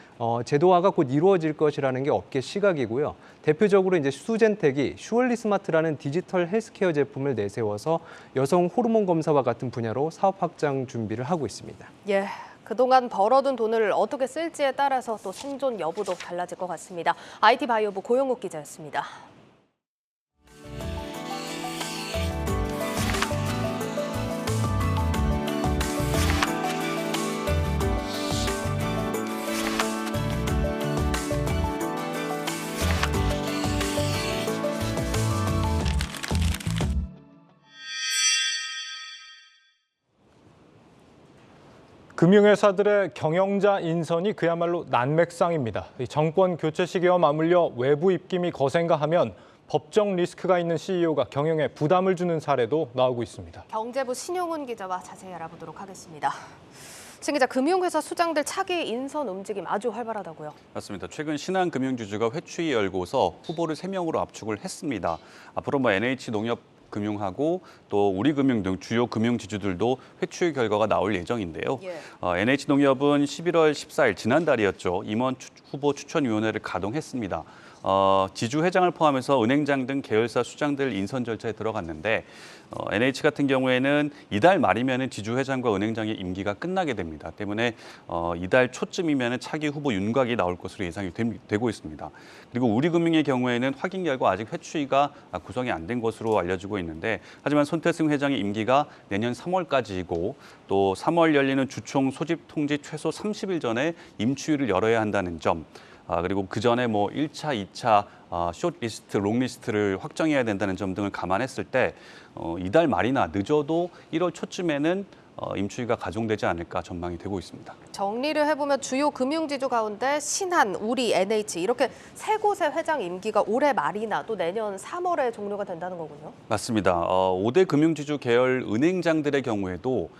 제도화가 곧 이루어질 것이라는 게 업계 시각이고요. 대표적으로 이제 수젠텍이 슈얼리 스마트라는 디지털 헬스케어 제품을 내세워서 여성 호르몬 검사와 같은 분야로 사업 확장 준비를 하고 있습니다. 예. 그동안 벌어둔 돈을 어떻게 쓸지에 따라서 또 생존 여부도 달라질 것 같습니다. IT 바이오부 고영욱 기자였습니다. 금융회사들의 경영자 인선이 그야말로 난맥상입니다. 정권 교체 시기와 맞물려 외부 입김이 거센가 하면 법정 리스크가 있는 CEO가 경영에 부담을 주는 사례도 나오고 있습니다. 경제부 신용훈 기자와 자세히 알아보도록 하겠습니다. 신 기자, 금융회사 수장들 차기 인선 움직임 아주 활발하다고요? 맞습니다. 최근 신한금융주주가 회추위 열고서 후보를 3명으로 압축을 했습니다. 앞으로 NH농협금융하고 또 우리금융 등 주요 금융지주들도 회추위 결과가 나올 예정인데요. 예. NH농협은 11월 14일 지난달이었죠. 임원 후보 추천위원회를 가동했습니다. 지주 회장을 포함해서 은행장 등 계열사 수장들 인선 절차에 들어갔는데 NH 같은 경우에는 이달 말이면 지주 회장과 은행장의 임기가 끝나게 됩니다. 때문에 이달 초쯤이면 차기 후보 윤곽이 나올 것으로 예상이 되고 있습니다. 그리고 우리금융의 경우에는 확인 결과 아직 회추위가 구성이 안 된 것으로 알려지고 있는데 하지만 손태승 회장의 임기가 내년 3월까지이고 또 3월 열리는 주총 소집 통지 최소 30일 전에 임추위를 열어야 한다는 점 그리고 그 전에 1차, 2차 숏리스트, 롱리스트를 확정해야 된다는 점 등을 감안했을 때 이달 말이나 늦어도 1월 초쯤에는 임추위가 가중되지 않을까 전망이 되고 있습니다. 정리를 해보면 주요 금융지주 가운데 신한, 우리, NH 이렇게 세 곳의 회장 임기가 올해 말이나 또 내년 3월에 종료가 된다는 거군요. 맞습니다. 5대 금융지주 계열 은행장들의 경우에도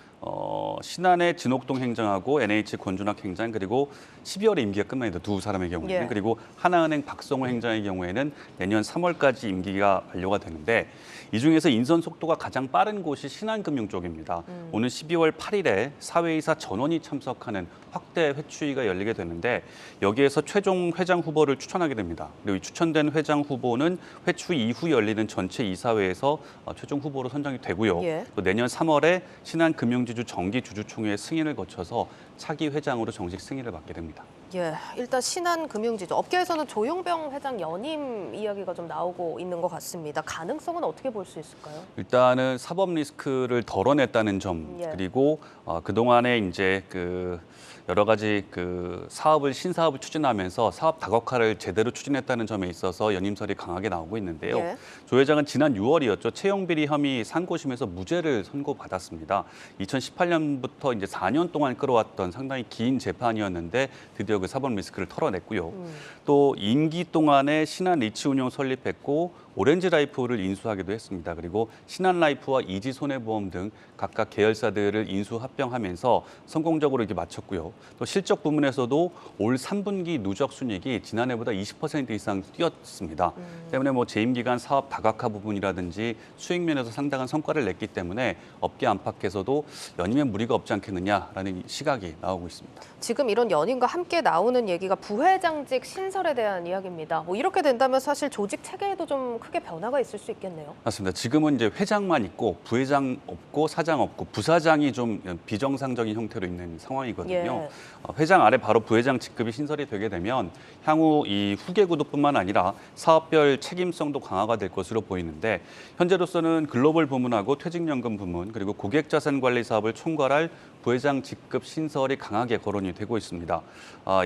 신한의 진옥동 행장하고 NH 권준학 행장 그리고 12월에 임기가 끝납니다. 두 사람의 경우에는. 예. 그리고 하나은행 박성호 행장의 경우에는 내년 3월까지 임기가 만료가 되는데 이 중에서 인선 속도가 가장 빠른 곳이 신한금융 쪽입니다. 오는 12월 8일에 사회이사 전원이 참석하는 확대 회추위가 열리게 되는데 여기에서 최종 회장 후보를 추천하게 됩니다. 그리고 이 추천된 회장 후보는 회추위 이후 열리는 전체 이사회에서 최종 후보로 선정이 되고요. 예. 또 내년 3월에 신한금융지주 정기주주총회 승인을 거쳐서 차기 회장으로 정식 승인을 받게 됩니다. 예, 일단 신한금융지주 업계에서는 조용병 회장 연임 이야기가 좀 나오고 있는 것 같습니다. 가능성은 어떻게 볼 수 있을까요? 일단은 사법 리스크를 덜어냈다는 점, 예. 그리고 그동안에 이제 여러 가지 신사업을 추진하면서 사업 다각화를 제대로 추진했다는 점에 있어서 연임설이 강하게 나오고 있는데요. 예. 조 회장은 지난 6월이었죠. 채용비리 혐의 상고심에서 무죄를 선고받았습니다. 2018년부터 이제 4년 동안 끌어왔던 상당히 긴 재판이었는데 드디어 그 사법 리스크를 털어냈고요. 또 임기 동안에 신한리츠운용 설립했고 오렌지라이프를 인수하기도 했습니다. 그리고 신한라이프와 이지손해보험 등 각각 계열사들을 인수 합병하면서 성공적으로 이렇게 마쳤고요. 또 실적 부문에서도 올 3분기 누적 순이익이 지난해보다 20% 이상 뛰었습니다. 때문에 재임 기간 사업 다각화 부분이라든지 수익 면에서 상당한 성과를 냈기 때문에 업계 안팎에서도 연임에 무리가 없지 않겠느냐라는 시각이 나오고 있습니다. 지금 이런 연임과 함께 나오는 얘기가 부회장직 신설에 대한 이야기입니다. 이렇게 된다면 사실 조직 체계에도 좀 크게 변화가 있을 수 있겠네요. 맞습니다. 지금은 이제 회장만 있고 부회장 없고 사장 없고 부사장이 좀 비정상적인 형태로 있는 상황이거든요. 예. 회장 아래 바로 부회장 직급이 신설이 되게 되면 향후 이 후계 구도뿐만 아니라 사업별 책임성도 강화가 될 것으로 보이는데 현재로서는 글로벌 부문하고 퇴직연금 부문 그리고 고객자산관리 사업을 총괄할 부회장 직급 신설이 강하게 거론이 되고 있습니다.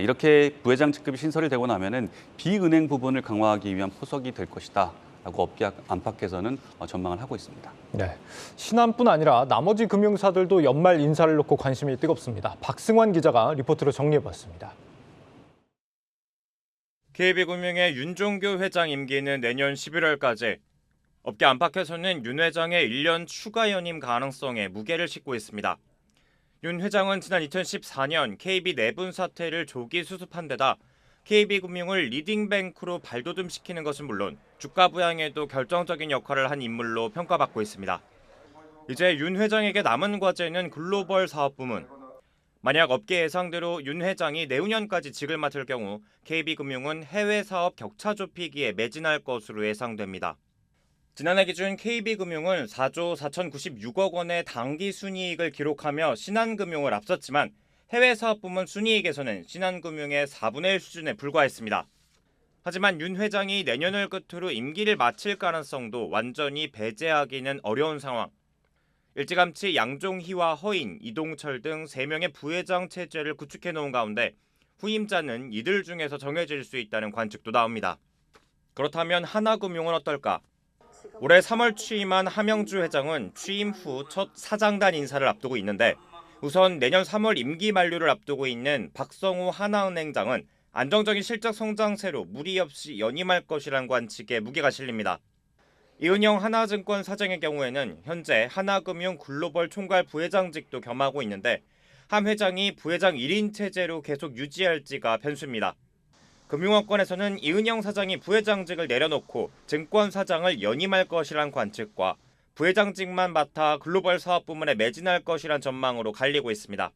이렇게 부회장 직급이 신설이 되고 나면은 비은행 부분을 강화하기 위한 포석이 될 것이다. 라고 업계 안팎에서는 전망을 하고 있습니다. 네, 신한뿐 아니라 나머지 금융사들도 연말 인사를 놓고 관심이 뜨겁습니다. 박승환 기자가 리포트로 정리해봤습니다. KB금융의 윤종교 회장 임기는 내년 11월까지. 업계 안팎에서는 윤 회장의 1년 추가 연임 가능성에 무게를 싣고 있습니다. 윤 회장은 지난 2014년 KB 내분 사태를 조기 수습한 데다 KB금융을 리딩뱅크로 발돋움시키는 것은 물론 주가 부양에도 결정적인 역할을 한 인물로 평가받고 있습니다. 이제 윤 회장에게 남은 과제는 글로벌 사업 부문. 만약 업계 예상대로 윤 회장이 내후년까지 직을 맡을 경우 KB금융은 해외 사업 격차 좁히기에 매진할 것으로 예상됩니다. 지난해 기준 KB금융은 4조 4,096억 원의 당기 순이익을 기록하며 신한금융을 앞섰지만 해외 사업 부문 순이익에서는 신한금융의 4분의 1 수준에 불과했습니다. 하지만 윤 회장이 내년을 끝으로 임기를 마칠 가능성도 완전히 배제하기는 어려운 상황. 일찌감치 양종희와 허인, 이동철 등 3명의 부회장 체제를 구축해 놓은 가운데 후임자는 이들 중에서 정해질 수 있다는 관측도 나옵니다. 그렇다면 하나금융은 어떨까? 올해 3월 취임한 하명주 회장은 취임 후 첫 사장단 인사를 앞두고 있는데 우선 내년 3월 임기 만료를 앞두고 있는 박성우 하나은행장은 안정적인 실적 성장세로 무리 없이 연임할 것이란 관측에 무게가 실립니다. 이은영 하나증권 사장의 경우에는 현재 하나금융 글로벌 총괄 부회장직도 겸하고 있는데 함 회장이 부회장 1인 체제로 계속 유지할지가 변수입니다. 금융업권에서는 이은영 사장이 부회장직을 내려놓고 증권사장을 연임할 것이란 관측과 부회장직만 맡아 글로벌 사업 부문에 매진할 것이란 전망으로 갈리고 있습니다.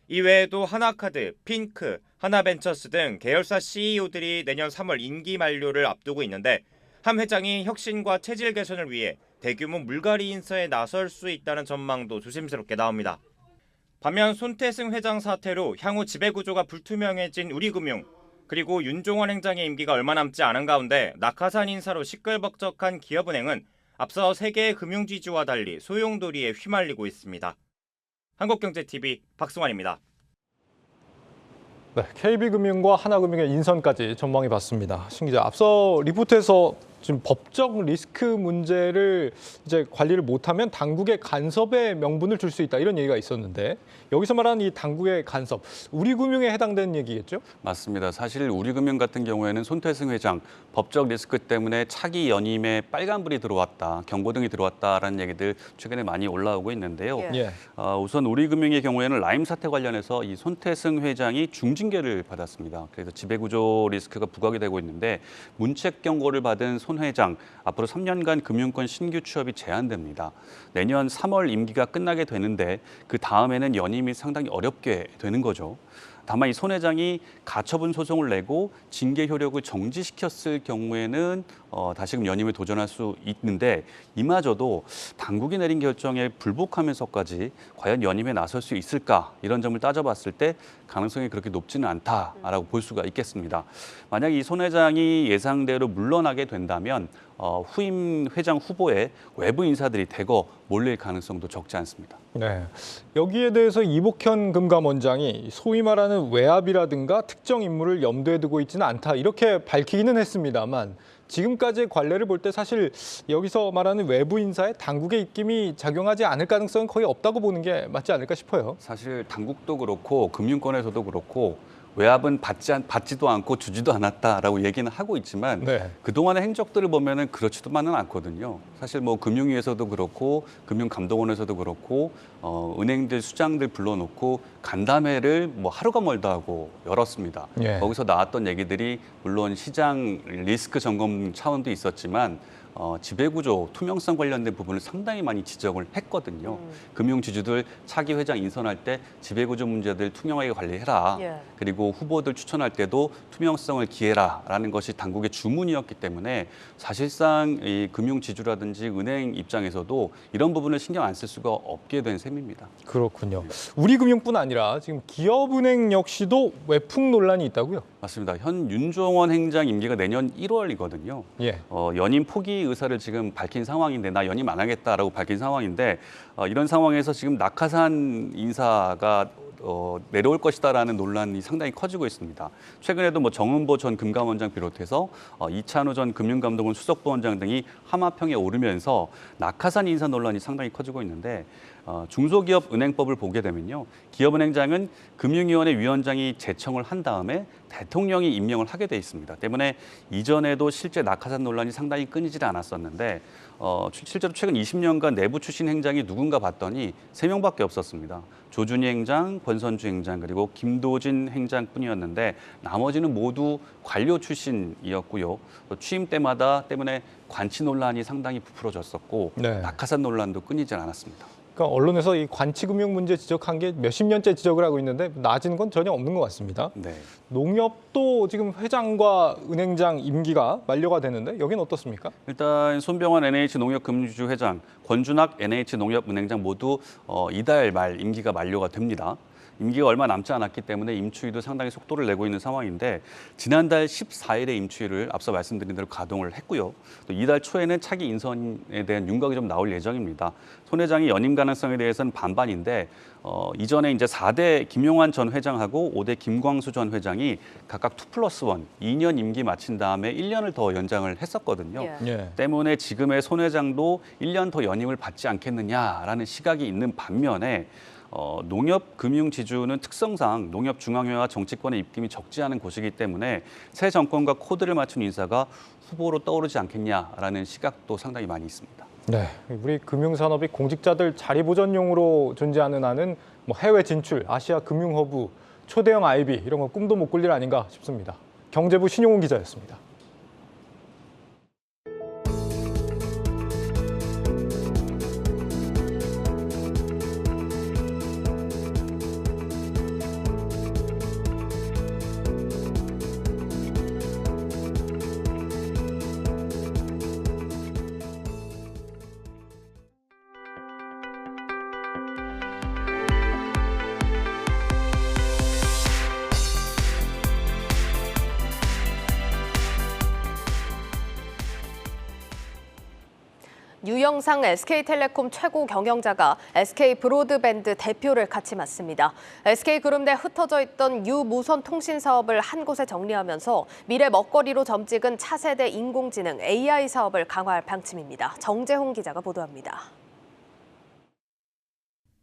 이외에도 하나카드, 핑크, 하나벤처스 등 계열사 CEO들이 내년 3월 임기 만료를 앞두고 있는데 함 회장이 혁신과 체질 개선을 위해 대규모 물갈이 인사에 나설 수 있다는 전망도 조심스럽게 나옵니다. 반면 손태승 회장 사태로 향후 지배구조가 불투명해진 우리금융, 그리고 윤종원 행장의 임기가 얼마 남지 않은 가운데 낙하산 인사로 시끌벅적한 기업은행은 앞서 세계의 금융지주와 달리 소용돌이에 휘말리고 있습니다. 한국경제TV 박승환입니다. 네, KB금융과 하나금융의 인선까지 전망해봤습니다. 신 기자, 앞서 리포트에서 지금 법적 리스크 문제를 이제 관리를 못하면 당국의 간섭에 명분을 줄 수 있다 이런 얘기가 있었는데 여기서 말하는 이 당국의 간섭, 우리금융에 해당되는 얘기겠죠? 맞습니다. 사실 우리금융 같은 경우에는 손태승 회장 법적 리스크 때문에 차기 연임에 빨간불이 들어왔다, 경고등이 들어왔다라는 얘기들 최근에 많이 올라오고 있는데요. 예. 우선 우리금융의 경우에는 라임 사태 관련해서 이 손태승 회장이 중징계를 받았습니다. 그래서 지배구조 리스크가 부각이 되고 있는데 문책 경고를 받은 손 회장 앞으로 3년간 금융권 신규 취업이 제한됩니다. 내년 3월 임기가 끝나게 되는데 그 다음에는 연임이 상당히 어렵게 되는 거죠. 다만 이 손 회장이 가처분 소송을 내고 징계 효력을 정지시켰을 경우에는 다시금 연임에 도전할 수 있는데 이마저도 당국이 내린 결정에 불복하면서까지 과연 연임에 나설 수 있을까 이런 점을 따져봤을 때 가능성이 그렇게 높지는 않다라고 볼 수가 있겠습니다. 만약 이 손 회장이 예상대로 물러나게 된다면 후임 회장 후보에 외부 인사들이 대거 몰릴 가능성도 적지 않습니다. 네, 여기에 대해서 이복현 금감원장이 소위 말하는 외압이라든가 특정 인물을 염두에 두고 있지는 않다 이렇게 밝히기는 했습니다만 지금까지의 관례를 볼 때 사실 여기서 말하는 외부 인사의 당국의 입김이 작용하지 않을 가능성은 거의 없다고 보는 게 맞지 않을까 싶어요. 사실 당국도 그렇고 금융권에서도 그렇고 외압은 받지도 않고 주지도 않았다라고 얘기는 하고 있지만 네. 그동안의 행적들을 보면은 그렇지도만은 않거든요. 사실 뭐 금융위에서도 그렇고 금융감독원에서도 그렇고 은행들 수장들 불러놓고 간담회를 뭐 하루가 멀다 하고 열었습니다. 예. 거기서 나왔던 얘기들이 물론 시장 리스크 점검 차원도 있었지만 지배구조, 투명성 관련된 부분을 상당히 많이 지적을 했거든요. 금융지주들 차기 회장 인선할 때 지배구조 문제들 투명하게 관리해라. 예. 그리고 후보들 추천할 때도 투명성을 기해라라는 것이 당국의 주문이었기 때문에 사실상 이 금융지주라든지 은행 입장에서도 이런 부분을 신경 안 쓸 수가 없게 된 셈입니다. 그렇군요. 우리금융뿐 아니라 지금 기업은행 역시도 외풍 논란이 있다고요? 맞습니다. 현 윤종원 행장 임기가 내년 1월이거든요. 예. 연임 포기 의사를 지금 밝힌 상황인데 나 연임 안 하겠다라고 밝힌 상황인데 이런 상황에서 지금 낙하산 인사가 내려올 것이다라는 논란이 상당히 커지고 있습니다. 최근에도 뭐 정은보 전 금감원장 비롯해서 이찬우 전 금융감독원 수석부원장 등이 하마평에 오르면서 낙하산 인사 논란이 상당히 커지고 있는데 중소기업 은행법을 보게 되면요. 기업은행장은 금융위원회 위원장이 제청을 한 다음에 대통령이 임명을 하게 돼 있습니다. 때문에 이전에도 실제 낙하산 논란이 상당히 끊이질 않았었는데 실제로 최근 20년간 내부 출신 행장이 누군가 봤더니 3명밖에 없었습니다. 조준희 행장, 권선주 행장, 그리고 김도진 행장뿐이었는데 나머지는 모두 관료 출신이었고요. 또 취임 때문에 관치 논란이 상당히 부풀어졌었고 네. 낙하산 논란도 끊이질 않았습니다. 그러니까 언론에서 이 관치금융 문제 지적한 게 몇십 년째 지적을 하고 있는데 나아지는 건 전혀 없는 것 같습니다. 네. 농협도 지금 회장과 은행장 임기가 만료가 되는데 여기는 어떻습니까? 일단 손병환 NH농협금융지주 회장, 권준학 NH농협은행장 모두 이달 말 임기가 만료가 됩니다. 임기가 얼마 남지 않았기 때문에 임추위도 상당히 속도를 내고 있는 상황인데 지난달 14일에 임추위를 앞서 말씀드린 대로 가동을 했고요. 또 이달 초에는 차기 인선에 대한 윤곽이 좀 나올 예정입니다. 손 회장이 연임 가능성에 대해서는 반반인데 이전에 이제 4대 김용환 전 회장하고 5대 김광수 전 회장이 각각 2+1, 2년 임기 마친 다음에 1년을 더 연장을 했었거든요. 예. 때문에 지금의 손 회장도 1년 더 연임을 받지 않겠느냐라는 시각이 있는 반면에 농협 금융지주는 특성상 농협중앙회와 정치권의 입김이 적지 않은 곳이기 때문에 새 정권과 코드를 맞춘 인사가 후보로 떠오르지 않겠냐라는 시각도 상당히 많이 있습니다. 네, 우리 금융산업이 공직자들 자리 보전용으로 존재하는 한은 뭐 해외 진출, 아시아 금융허브, 초대형 IB 이런 거 꿈도 못 꿀 일 아닌가 싶습니다. 경제부 신용훈 기자였습니다. 유영상 SK텔레콤 최고 경영자가 SK브로드밴드 대표를 같이 맡습니다. SK그룹 내 흩어져 있던 유무선 통신 사업을 한 곳에 정리하면서 미래 먹거리로 점찍은 차세대 인공지능 AI 사업을 강화할 방침입니다. 정재홍 기자가 보도합니다.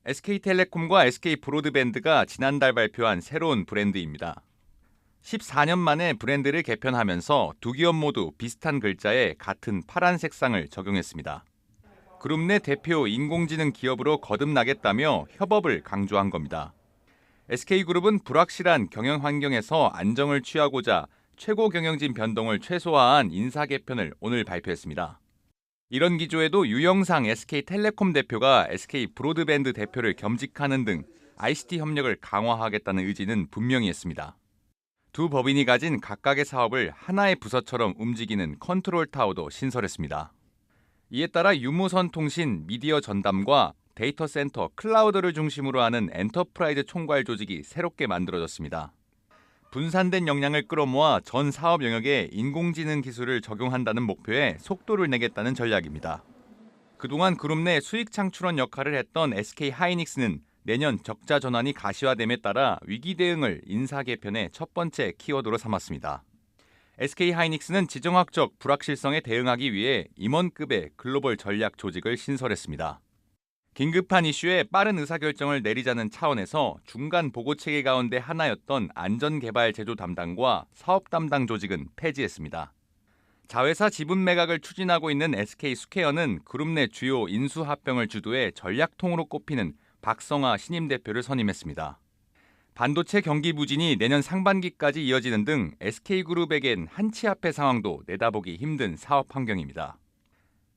SK텔레콤과 SK브로드밴드가 지난달 발표한 새로운 브랜드입니다. 14년 만에 브랜드를 개편하면서 두 기업 모두 비슷한 글자에 같은 파란 색상을 적용했습니다. 그룹 내 대표 인공지능 기업으로 거듭나겠다며 협업을 강조한 겁니다. SK그룹은 불확실한 경영 환경에서 안정을 취하고자 최고 경영진 변동을 최소화한 인사 개편을 오늘 발표했습니다. 이런 기조에도 유영상 SK텔레콤 대표가 SK브로드밴드 대표를 겸직하는 등 ICT 협력을 강화하겠다는 의지는 분명히 했습니다. 두 법인이 가진 각각의 사업을 하나의 부서처럼 움직이는 컨트롤 타워도 신설했습니다. 이에 따라 유무선 통신, 미디어 전담과 데이터 센터, 클라우드를 중심으로 하는 엔터프라이즈 총괄 조직이 새롭게 만들어졌습니다. 분산된 역량을 끌어모아 전 사업 영역에 인공지능 기술을 적용한다는 목표에 속도를 내겠다는 전략입니다. 그동안 그룹 내 수익 창출원 역할을 했던 SK하이닉스는 내년 적자 전환이 가시화됨에 따라 위기 대응을 인사 개편의 첫 번째 키워드로 삼았습니다. SK하이닉스는 지정학적 불확실성에 대응하기 위해 임원급의 글로벌 전략 조직을 신설했습니다. 긴급한 이슈에 빠른 의사결정을 내리자는 차원에서 중간 보고 체계 가운데 하나였던 안전개발 제조 담당과 사업 담당 조직은 폐지했습니다. 자회사 지분 매각을 추진하고 있는 SK스퀘어는 그룹 내 주요 인수합병을 주도해 전략통으로 꼽히는 박성아 신임 대표를 선임했습니다. 반도체 경기 부진이 내년 상반기까지 이어지는 등 SK그룹에겐 한치 앞의 상황도 내다보기 힘든 사업 환경입니다.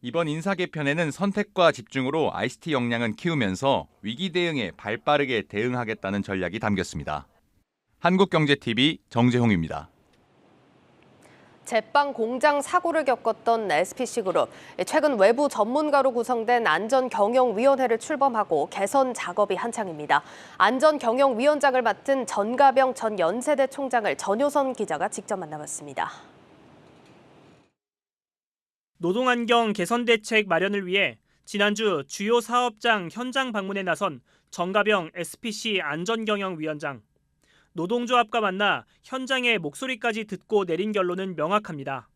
이번 인사 개편에는 선택과 집중으로 ICT 역량은 키우면서 위기 대응에 발빠르게 대응하겠다는 전략이 담겼습니다. 한국경제TV 정재홍입니다. 제빵 공장 사고를 겪었던 SPC그룹. 최근 외부 전문가로 구성된 안전경영위원회를 출범하고 개선 작업이 한창입니다. 안전경영위원장을 맡은 전가병 전 연세대 총장을 전효선 기자가 직접 만나봤습니다. 노동환경 개선 대책 마련을 위해 지난주 주요 사업장 현장 방문에 나선 전가병 SPC 안전경영위원장. 노동조합과 만나 현장의 목소리까지 듣고 내린 결론은 명확합니다.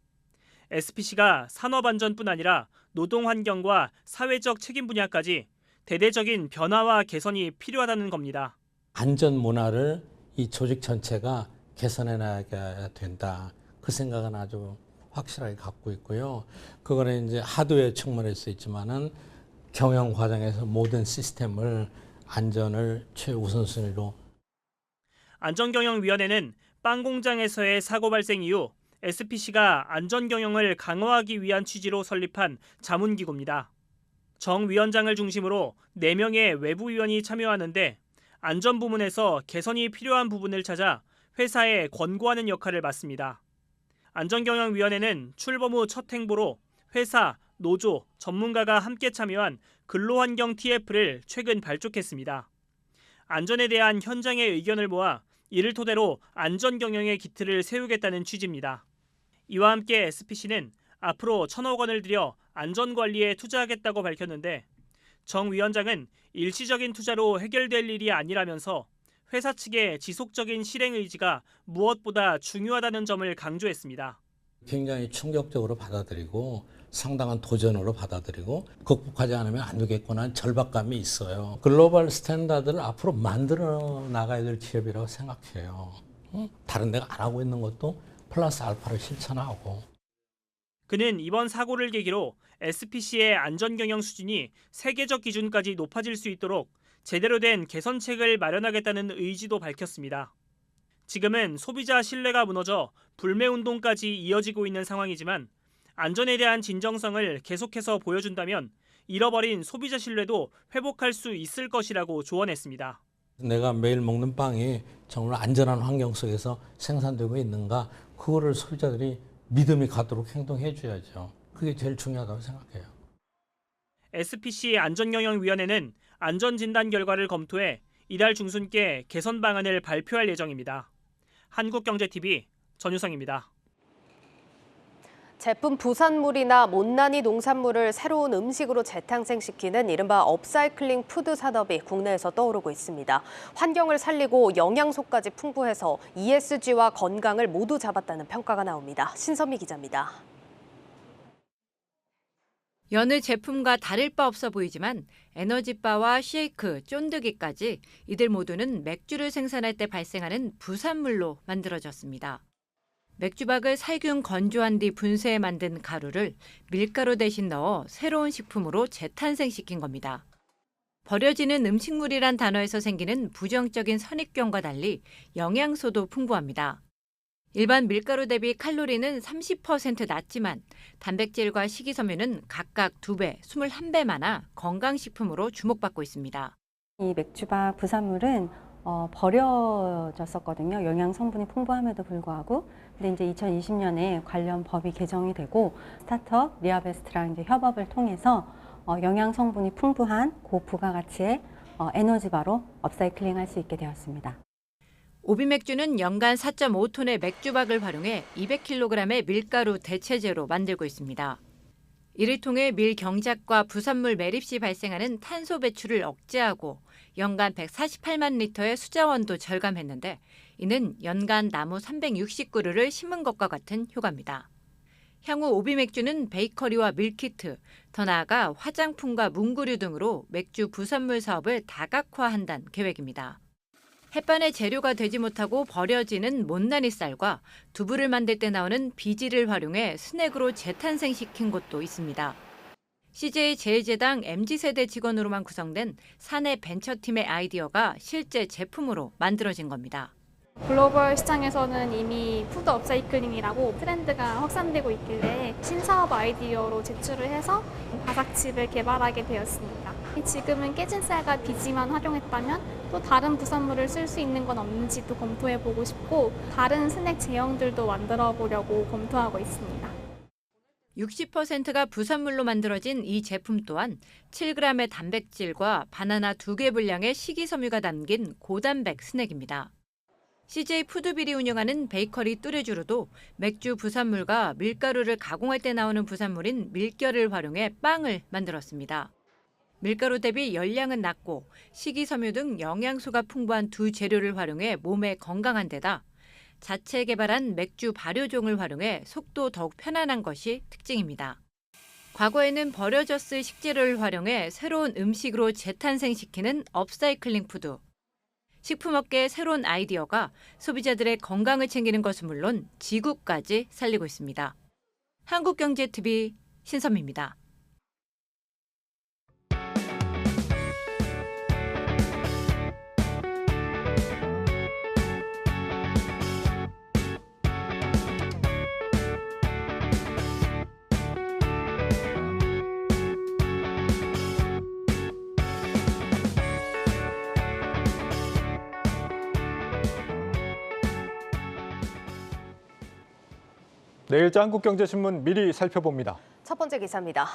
SPC가 산업안전뿐 아니라 노동환경과 사회적 책임 분야까지 대대적인 변화와 개선이 필요하다는 겁니다. 안전 문화를 이 조직 전체가 개선해 나가야 된다. 그 생각은 아주 확실하게 갖고 있고요. 그거는 이제 하드웨어 측면에서 있지만은 경영 과정에서 모든 시스템을 안전을 최우선순위로. 안전경영위원회는 빵 공장에서의 사고 발생 이후 SPC가 안전경영을 강화하기 위한 취지로 설립한 자문기구입니다. 정 위원장을 중심으로 4명의 외부위원이 참여하는데 안전 부문에서 개선이 필요한 부분을 찾아 회사에 권고하는 역할을 맡습니다. 안전경영위원회는 출범 후 첫 행보로 회사, 노조, 전문가가 함께 참여한 근로환경 TF를 최근 발족했습니다. 안전에 대한 현장의 의견을 모아 이를 토대로 안전경영의 기틀을 세우겠다는 취지입니다. 이와 함께 SPC는 앞으로 1,000억 원을 들여 안전관리에 투자하겠다고 밝혔는데 정 위원장은 일시적인 투자로 해결될 일이 아니라면서 회사 측의 지속적인 실행 의지가 무엇보다 중요하다는 점을 강조했습니다. 굉장히 충격적으로 받아들이고 상당한 도전으로 받아들이고 극복하지 않으면 안 되겠구나 하는 절박감이 있어요. 글로벌 스탠다드를 앞으로 만들어 나가야 될 기업이라고 생각해요. 다른 데가 안 하고 있는 것도 플러스 알파를 실천하고. 그는 이번 사고를 계기로 SPC의 안전경영 수준이 세계적 기준까지 높아질 수 있도록 제대로 된 개선책을 마련하겠다는 의지도 밝혔습니다. 지금은 소비자 신뢰가 무너져 불매운동까지 이어지고 있는 상황이지만 안전에 대한 진정성을 계속해서 보여준다면 잃어버린 소비자 신뢰도 회복할 수 있을 것이라고 조언했습니다. 내가 매일 먹는 빵이 정말 안전한 환경 속에서 생산되고 있는가, 그거를 소비자들이 믿음이 가도록 행동해 줘야죠. 그게 제일 중요하다고 생각해요. SPC 안전경영위원회는 안전진단 결과를 검토해 이달 중순께 개선 방안을 발표할 예정입니다. 한국경제TV 전유성입니다. 제품 부산물이나 못난이 농산물을 새로운 음식으로 재탄생시키는 이른바 업사이클링 푸드 산업이 국내에서 떠오르고 있습니다. 환경을 살리고 영양소까지 풍부해서 ESG와 건강을 모두 잡았다는 평가가 나옵니다. 신선미 기자입니다. 여느 제품과 다를 바 없어 보이지만 에너지바와 쉐이크, 쫀득이까지 이들 모두는 맥주를 생산할 때 발생하는 부산물로 만들어졌습니다. 맥주박을 살균 건조한 뒤 분쇄해 만든 가루를 밀가루 대신 넣어 새로운 식품으로 재탄생시킨 겁니다. 버려지는 음식물이란 단어에서 생기는 부정적인 선입견과 달리 영양소도 풍부합니다. 일반 밀가루 대비 칼로리는 30% 낮지만 단백질과 식이섬유는 각각 2배, 21배 많아 건강식품으로 주목받고 있습니다. 이 맥주박 부산물은 버려졌었거든요. 영양 성분이 풍부함에도 불구하고. 근데 이제 2020년에 관련 법이 개정이 되고 스타트업 리아베스트랑 이제 협업을 통해서 영양 성분이 풍부한 고부가가치의 에너지바로 업사이클링할 수 있게 되었습니다. 오비맥주는 연간 4.5톤의 맥주박을 활용해 200kg의 밀가루 대체제로 만들고 있습니다. 이를 통해 밀 경작과 부산물 매립 시 발생하는 탄소 배출을 억제하고 연간 148만 리터의 수자원도 절감했는데 이는 연간 나무 360그루를 심은 것과 같은 효과입니다. 향후 오비맥주는 베이커리와 밀키트, 더 나아가 화장품과 문구류 등으로 맥주 부산물 사업을 다각화한다는 계획입니다. 햇반의 재료가 되지 못하고 버려지는 못난이 쌀과 두부를 만들 때 나오는 비지를 활용해 스낵으로 재탄생시킨 곳도 있습니다. CJ 제일제당 MZ세대 직원으로만 구성된 사내 벤처팀의 아이디어가 실제 제품으로 만들어진 겁니다. 글로벌 시장에서는 이미 푸드 업사이클링이라고 트렌드가 확산되고 있길래 신사업 아이디어로 제출을 해서 바삭칩을 개발하게 되었습니다. 지금은 깨진 쌀과 비지만 활용했다면 또 다른 부산물을 쓸 수 있는 건 없는지도 검토해보고 싶고 다른 스낵 제형들도 만들어 보려고 검토하고 있습니다. 60%가 부산물로 만들어진 이 제품 또한 7g의 단백질과 바나나 2개 분량의 식이섬유가 담긴 고단백 스낵입니다. CJ 푸드빌이 운영하는 베이커리 뚜레쥬르도 맥주 부산물과 밀가루를 가공할 때 나오는 부산물인 밀결을 활용해 빵을 만들었습니다. 밀가루 대비 열량은 낮고 식이섬유 등 영양소가 풍부한 두 재료를 활용해 몸에 건강한 데다 자체 개발한 맥주 발효종을 활용해 속도 더욱 편안한 것이 특징입니다. 과거에는 버려졌을 식재료를 활용해 새로운 음식으로 재탄생시키는 업사이클링 푸드. 식품업계의 새로운 아이디어가 소비자들의 건강을 챙기는 것은 물론 지구까지 살리고 있습니다. 한국경제TV 신선미입니다. 내일자 한국경제신문 미리 살펴봅니다. 첫 번째 기사입니다.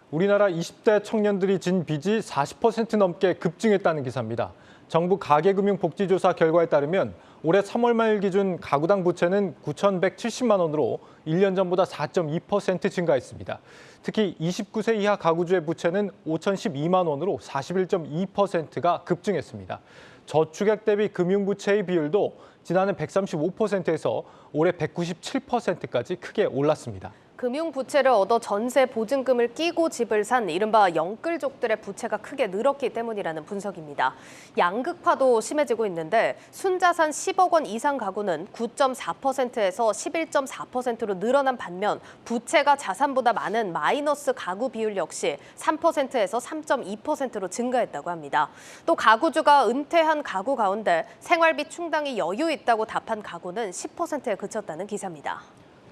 우리나라 20대 청년들이 진 빚이 40% 넘게 급증했다는 기사입니다. 정부 가계금융복지조사 결과에 따르면 올해 3월 말 기준 가구당 부채는 9,170만 원으로 1년 전보다 4.2% 증가했습니다. 특히 29세 이하 가구주의 부채는 5,012만 원으로 41.2%가 급증했습니다. 저축액 대비 금융부채의 비율도 지난해 135%에서 올해 197%까지 크게 올랐습니다. 금융부채를 얻어 전세 보증금을 끼고 집을 산 이른바 영끌족들의 부채가 크게 늘었기 때문이라는 분석입니다. 양극화도 심해지고 있는데 순자산 10억 원 이상 가구는 9.4%에서 11.4%로 늘어난 반면 부채가 자산보다 많은 마이너스 가구 비율 역시 3%에서 3.2%로 증가했다고 합니다. 또 가구주가 은퇴한 가구 가운데 생활비 충당이 여유 있다고 답한 가구는 10%에 그쳤다는 기사입니다.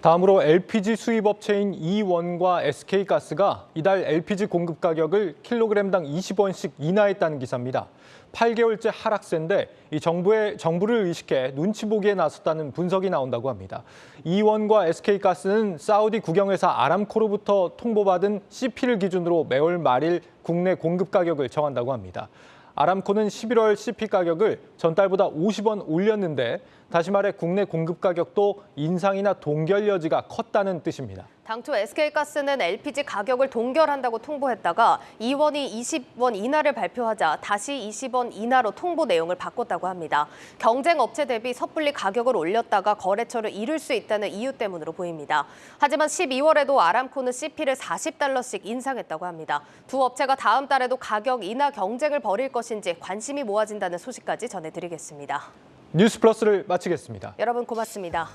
다음으로 LPG 수입업체인 이원과 SK가스가 이달 LPG 공급 가격을 킬로그램당 20원씩 인하했다는 기사입니다. 8개월째 하락세인데 이 정부를 의식해 눈치 보기에 나섰다는 분석이 나온다고 합니다. 이원과 SK가스는 사우디 국영회사 아람코로부터 통보받은 CP를 기준으로 매월 말일 국내 공급 가격을 정한다고 합니다. 아람코는 11월 CP 가격을 전달보다 50원 올렸는데 다시 말해 국내 공급 가격도 인상이나 동결 여지가 컸다는 뜻입니다. 당초 SK가스는 LPG 가격을 동결한다고 통보했다가 이원이 20원 인하를 발표하자 다시 20원 인하로 통보 내용을 바꿨다고 합니다. 경쟁 업체 대비 섣불리 가격을 올렸다가 거래처를 잃을 수 있다는 이유 때문으로 보입니다. 하지만 12월에도 아람코는 CP를 40달러씩 인상했다고 합니다. 두 업체가 다음 달에도 가격 인하 경쟁을 벌일 것인지 관심이 모아진다는 소식까지 전해드리겠습니다. 뉴스플러스를 마치겠습니다. 여러분 고맙습니다.